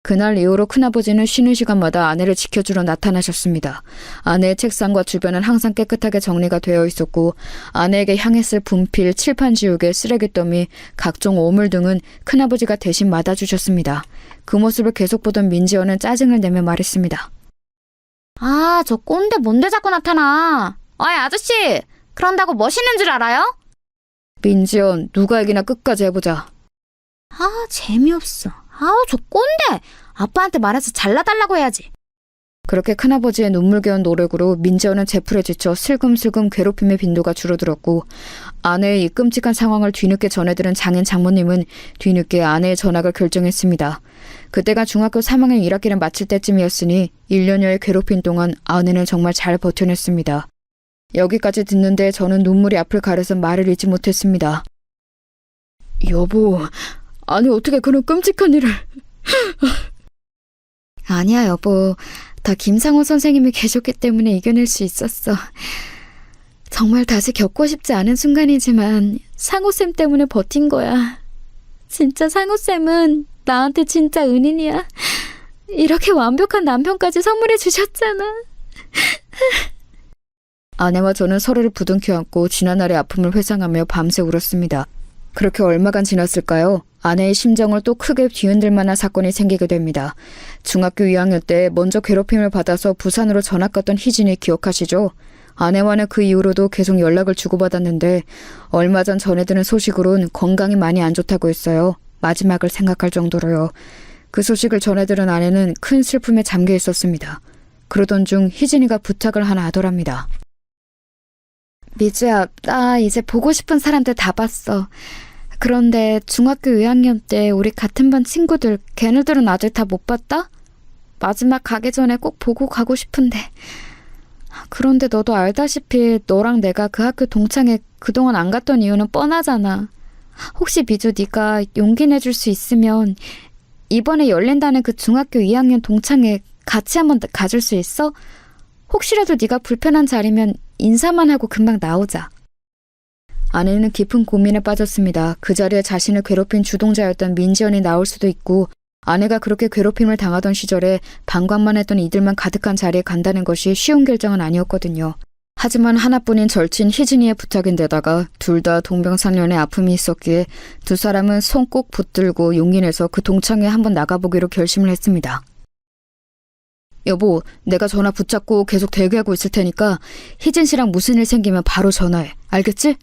그날 이후로 큰아버지는 쉬는 시간마다 아내를 지켜주러 나타나셨습니다. 아내의 책상과 주변은 항상 깨끗하게 정리가 되어 있었고 아내에게 향했을 분필, 칠판 지우개, 쓰레기더미, 각종 오물 등은 큰아버지가 대신 맡아주셨습니다. 그 모습을 계속 보던 민지연은 짜증을 내며 말했습니다. 아, 저 꼰대 뭔데 자꾸 나타나. 어이, 아저씨, 그런다고 멋있는 줄 알아요? 민지연, 누가 얘기나 끝까지 해보자. 아, 재미없어. 아우, 저 꼰대. 아빠한테 말해서 잘라달라고 해야지. 그렇게 큰아버지의 눈물겨운 노력으로 민지연은 제풀에 지쳐 슬금슬금 괴롭힘의 빈도가 줄어들었고 아내의 이 끔찍한 상황을 뒤늦게 전해들은 장인 장모님은 뒤늦게 아내의 전학을 결정했습니다. 그때가 중학교 3학년 1학기를 마칠 때쯤이었으니 1년여의 괴롭힘 동안 아내는 정말 잘 버텨냈습니다. 여기까지 듣는데 저는 눈물이 앞을 가려서 말을 잇지 못했습니다. 여보, 아니 어떻게 그런 끔찍한 일을... 아니야 여보, 다 김상호 선생님이 계셨기 때문에 이겨낼 수 있었어. 정말 다시 겪고 싶지 않은 순간이지만 상호쌤 때문에 버틴 거야. 진짜 상호쌤은 나한테 진짜 은인이야. 이렇게 완벽한 남편까지 선물해 주셨잖아. 아내와 저는 서로를 부둥켜 안고 지난날의 아픔을 회상하며 밤새 울었습니다. 그렇게 얼마간 지났을까요? 아내의 심정을 또 크게 뒤흔들 만한 사건이 생기게 됩니다. 중학교 2학년 때 먼저 괴롭힘을 받아서 부산으로 전학 갔던 희진이 기억하시죠? 아내와는 그 이후로도 계속 연락을 주고받았는데 얼마 전 전해드는 소식으론 건강이 많이 안 좋다고 했어요. 마지막을 생각할 정도로요. 그 소식을 전해들은 아내는 큰 슬픔에 잠겨 있었습니다. 그러던 중 희진이가 부탁을 하나 하더랍니다. 미주야, 나 이제 보고 싶은 사람들 다 봤어. 그런데 중학교 2학년 때 우리 같은 반 친구들 걔네들은 아직 다 못 봤다? 마지막 가기 전에 꼭 보고 가고 싶은데. 그런데 너도 알다시피 너랑 내가 그 학교 동창회 그동안 안 갔던 이유는 뻔하잖아. 혹시 미주 네가 용기 내줄 수 있으면 이번에 열린다는 그 중학교 2학년 동창회 같이 한번 가줄 수 있어? 혹시라도 네가 불편한 자리면 인사만 하고 금방 나오자. 아내는 깊은 고민에 빠졌습니다. 그 자리에 자신을 괴롭힌 주동자였던 민지연이 나올 수도 있고 아내가 그렇게 괴롭힘을 당하던 시절에 방관만 했던 이들만 가득한 자리에 간다는 것이 쉬운 결정은 아니었거든요. 하지만 하나뿐인 절친 희진이의 부탁인데다가 둘 다 동병상련의 아픔이 있었기에 두 사람은 손 꼭 붙들고 용기 내서 그 동창회에 한번 나가보기로 결심을 했습니다. 여보, 내가 전화 붙잡고 계속 대기하고 있을 테니까 희진 씨랑 무슨 일 생기면 바로 전화해. 알겠지?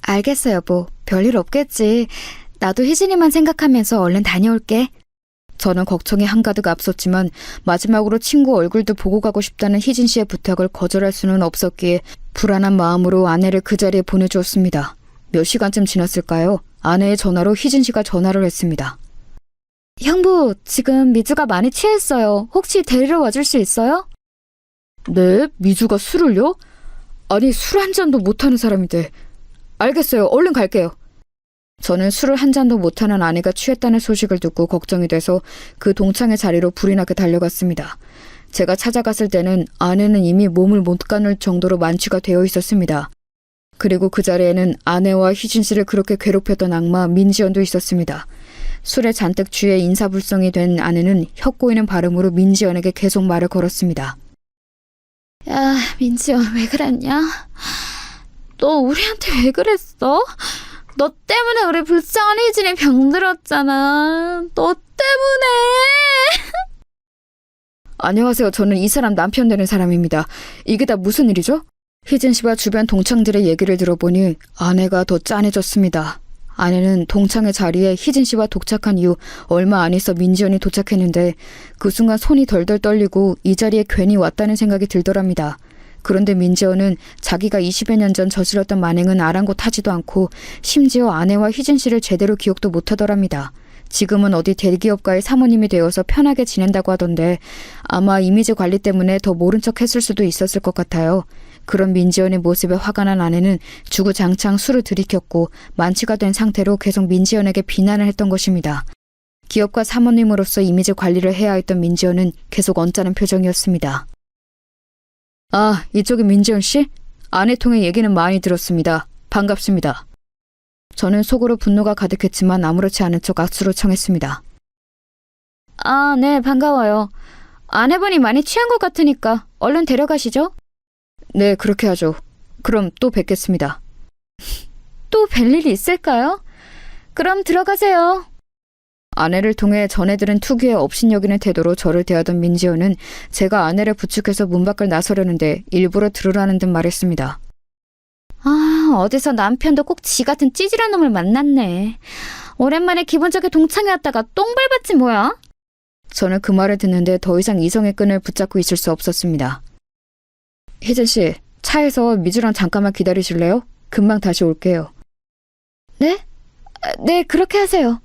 알겠어, 여보. 별일 없겠지. 나도 희진이만 생각하면서 얼른 다녀올게. 저는 걱정이 한가득 앞섰지만 마지막으로 친구 얼굴도 보고 가고 싶다는 희진 씨의 부탁을 거절할 수는 없었기에 불안한 마음으로 아내를 그 자리에 보내주었습니다. 몇 시간쯤 지났을까요? 아내의 전화로 희진 씨가 전화를 했습니다. 형부, 지금 미주가 많이 취했어요. 혹시 데리러 와줄 수 있어요? 네? 미주가 술을요? 아니, 술 한 잔도 못하는 사람인데. 알겠어요. 얼른 갈게요. 저는 술을 한 잔도 못하는 아내가 취했다는 소식을 듣고 걱정이 돼서 그 동창회 자리로 불이 나게 달려갔습니다. 제가 찾아갔을 때는 아내는 이미 몸을 못 가눌 정도로 만취가 되어 있었습니다. 그리고 그 자리에는 아내와 희진 씨를 그렇게 괴롭혔던 악마 민지연도 있었습니다. 술에 잔뜩 취해 인사불성이 된 아내는 혀 꼬이는 발음으로 민지연에게 계속 말을 걸었습니다. 야, 민지연 왜 그랬냐? 너 우리한테 왜 그랬어? 너 때문에 우리 불쌍한 희진이 병들었잖아. 너 때문에. 안녕하세요. 저는 이 사람 남편 되는 사람입니다. 이게 다 무슨 일이죠? 희진 씨와 주변 동창들의 얘기를 들어보니 아내가 더 짠해졌습니다. 아내는 동창회 자리에 희진 씨와 독착한 이후 얼마 안 있어 민지연이 도착했는데 그 순간 손이 덜덜 떨리고 이 자리에 괜히 왔다는 생각이 들더랍니다. 그런데 민지연은 자기가 20여 년 전 저질렀던 만행은 아랑곳하지도 않고 심지어 아내와 희진 씨를 제대로 기억도 못하더랍니다. 지금은 어디 대기업가의 사모님이 되어서 편하게 지낸다고 하던데 아마 이미지 관리 때문에 더 모른 척 했을 수도 있었을 것 같아요. 그런 민지연의 모습에 화가 난 아내는 주구장창 술을 들이켰고 만취가 된 상태로 계속 민지연에게 비난을 했던 것입니다. 기업가 사모님으로서 이미지 관리를 해야 했던 민지연은 계속 언짢은 표정이었습니다. 아, 이쪽이 민지연 씨? 아내 통해 얘기는 많이 들었습니다. 반갑습니다. 저는 속으로 분노가 가득했지만 아무렇지 않은 척 악수로 청했습니다. 아, 네, 반가워요. 아내분이 많이 취한 것 같으니까 얼른 데려가시죠. 네, 그렇게 하죠. 그럼 또 뵙겠습니다. 또 뵐 일이 있을까요? 그럼 들어가세요. 아내를 통해 전해들은 특유의 업신여기는 태도로 저를 대하던 민지연은 제가 아내를 부축해서 문 밖을 나서려는데 일부러 들으라는 듯 말했습니다. 아, 어디서 남편도 꼭 지 같은 찌질한 놈을 만났네. 오랜만에 기분 좋게 동창회 왔다가 똥 밟았지 뭐야? 저는 그 말을 듣는데 더 이상 이성의 끈을 붙잡고 있을 수 없었습니다. 희진 씨, 차에서 미주랑 잠깐만 기다리실래요? 금방 다시 올게요. 네? 네, 그렇게 하세요.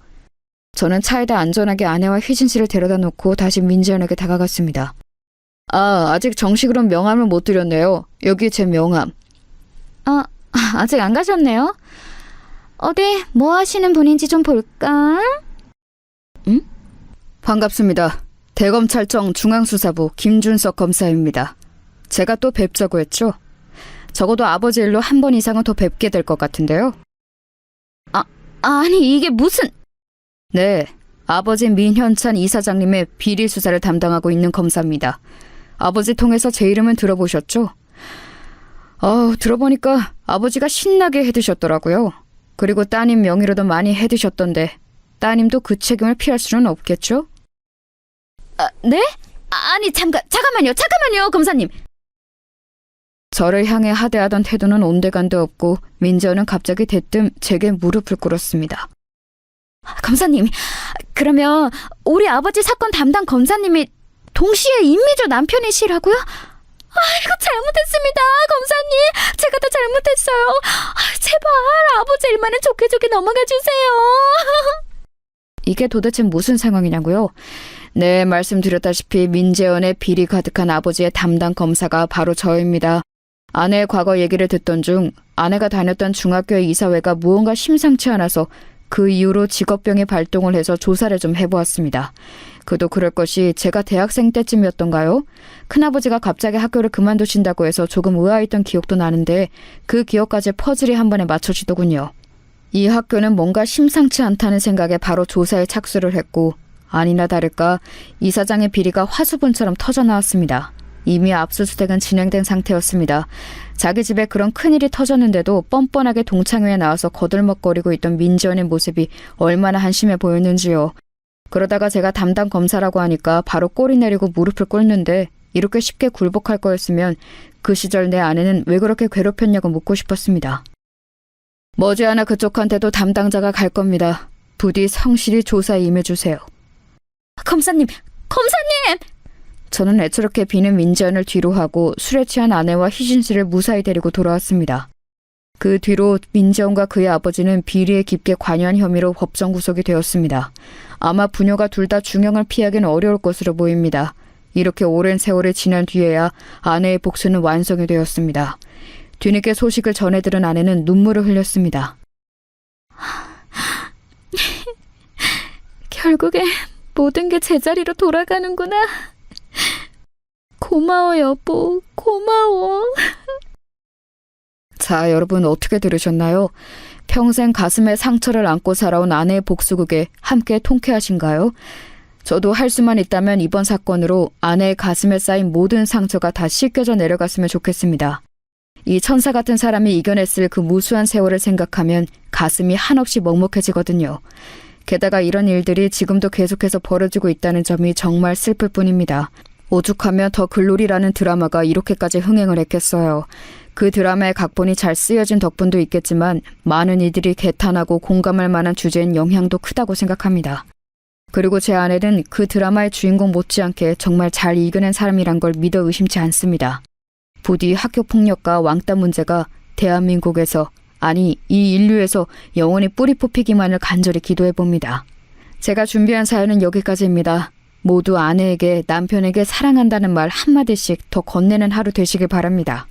저는 차에다 안전하게 아내와 희진 씨를 데려다 놓고 다시 민지연에게 다가갔습니다. 아, 아직 정식으로 명함을 못 드렸네요. 여기 제 명함. 아직 안 가셨네요. 어디 뭐 하시는 분인지 좀 볼까? 응? 반갑습니다. 대검찰청 중앙수사부 김준석 검사입니다. 제가 또 뵙자고 했죠? 적어도 아버지 일로 한 번 이상은 더 뵙게 될 것 같은데요. 아니 이게 무슨... 네, 아버지 민현찬 이사장님의 비리 수사를 담당하고 있는 검사입니다. 아버지 통해서 제 이름은 들어보셨죠? 들어보니까 아버지가 신나게 해드셨더라고요. 그리고 따님 명의로도 많이 해드셨던데 따님도 그 책임을 피할 수는 없겠죠? 네? 아니 잠깐만요 검사님. 저를 향해 하대하던 태도는 온데간데 없고 민지연은 갑자기 대뜸 제게 무릎을 꿇었습니다. 검사님, 그러면 우리 아버지 사건 담당 검사님이 동시에 임미주 남편이시라고요? 아이고, 잘못했습니다. 검사님, 제가 다 잘못했어요. 제발 아버지 일만은 좋게 넘어가 주세요. 이게 도대체 무슨 상황이냐고요? 네, 말씀드렸다시피 민재원의 비리 가득한 아버지의 담당 검사가 바로 저입니다. 아내의 과거 얘기를 듣던 중 아내가 다녔던 중학교의 이사회가 무언가 심상치 않아서 그 이후로 직업병이 발동을 해서 조사를 좀 해보았습니다. 그도 그럴 것이 제가 대학생 때쯤이었던가요? 큰아버지가 갑자기 학교를 그만두신다고 해서 조금 의아했던 기억도 나는데 그 기억까지 퍼즐이 한 번에 맞춰지더군요. 이 학교는 뭔가 심상치 않다는 생각에 바로 조사에 착수를 했고 아니나 다를까 이사장의 비리가 화수분처럼 터져나왔습니다. 이미 압수수색은 진행된 상태였습니다. 자기 집에 그런 큰일이 터졌는데도 뻔뻔하게 동창회에 나와서 거들먹거리고 있던 민지연의 모습이 얼마나 한심해 보였는지요. 그러다가 제가 담당 검사라고 하니까 바로 꼬리 내리고 무릎을 꿇는데 이렇게 쉽게 굴복할 거였으면 그 시절 내 아내는 왜 그렇게 괴롭혔냐고 묻고 싶었습니다. 머지않아 그쪽한테도 담당자가 갈 겁니다. 부디 성실히 조사에 임해주세요. 검사님! 저는 애처롭게 비는 민지연을 뒤로 하고 술에 취한 아내와 희진 씨를 무사히 데리고 돌아왔습니다. 그 뒤로 민지연과 그의 아버지는 비리에 깊게 관여한 혐의로 법정 구속이 되었습니다. 아마 부녀가 둘 다 중형을 피하기는 어려울 것으로 보입니다. 이렇게 오랜 세월이 지난 뒤에야 아내의 복수는 완성이 되었습니다. 뒤늦게 소식을 전해 들은 아내는 눈물을 흘렸습니다. 결국에 모든 게 제자리로 돌아가는구나. 고마워, 여보. 고마워. 자, 여러분 어떻게 들으셨나요? 평생 가슴에 상처를 안고 살아온 아내의 복수극에 함께 통쾌하신가요? 저도 할 수만 있다면 이번 사건으로 아내의 가슴에 쌓인 모든 상처가 다 씻겨져 내려갔으면 좋겠습니다. 이 천사 같은 사람이 이겨냈을 그 무수한 세월을 생각하면 가슴이 한없이 먹먹해지거든요. 게다가 이런 일들이 지금도 계속해서 벌어지고 있다는 점이 정말 슬플 뿐입니다. 오죽하면 더 글로리라는 드라마가 이렇게까지 흥행을 했겠어요. 그 드라마의 각본이 잘 쓰여진 덕분도 있겠지만 많은 이들이 개탄하고 공감할 만한 주제인 영향도 크다고 생각합니다. 그리고 제 아내는 그 드라마의 주인공 못지않게 정말 잘 이겨낸 사람이란 걸 믿어 의심치 않습니다. 부디 학교폭력과 왕따 문제가 대한민국에서, 아니 이 인류에서 영원히 뿌리 뽑히기만을 간절히 기도해봅니다. 제가 준비한 사연은 여기까지입니다. 모두 아내에게 남편에게 사랑한다는 말 한마디씩 더 건네는 하루 되시길 바랍니다.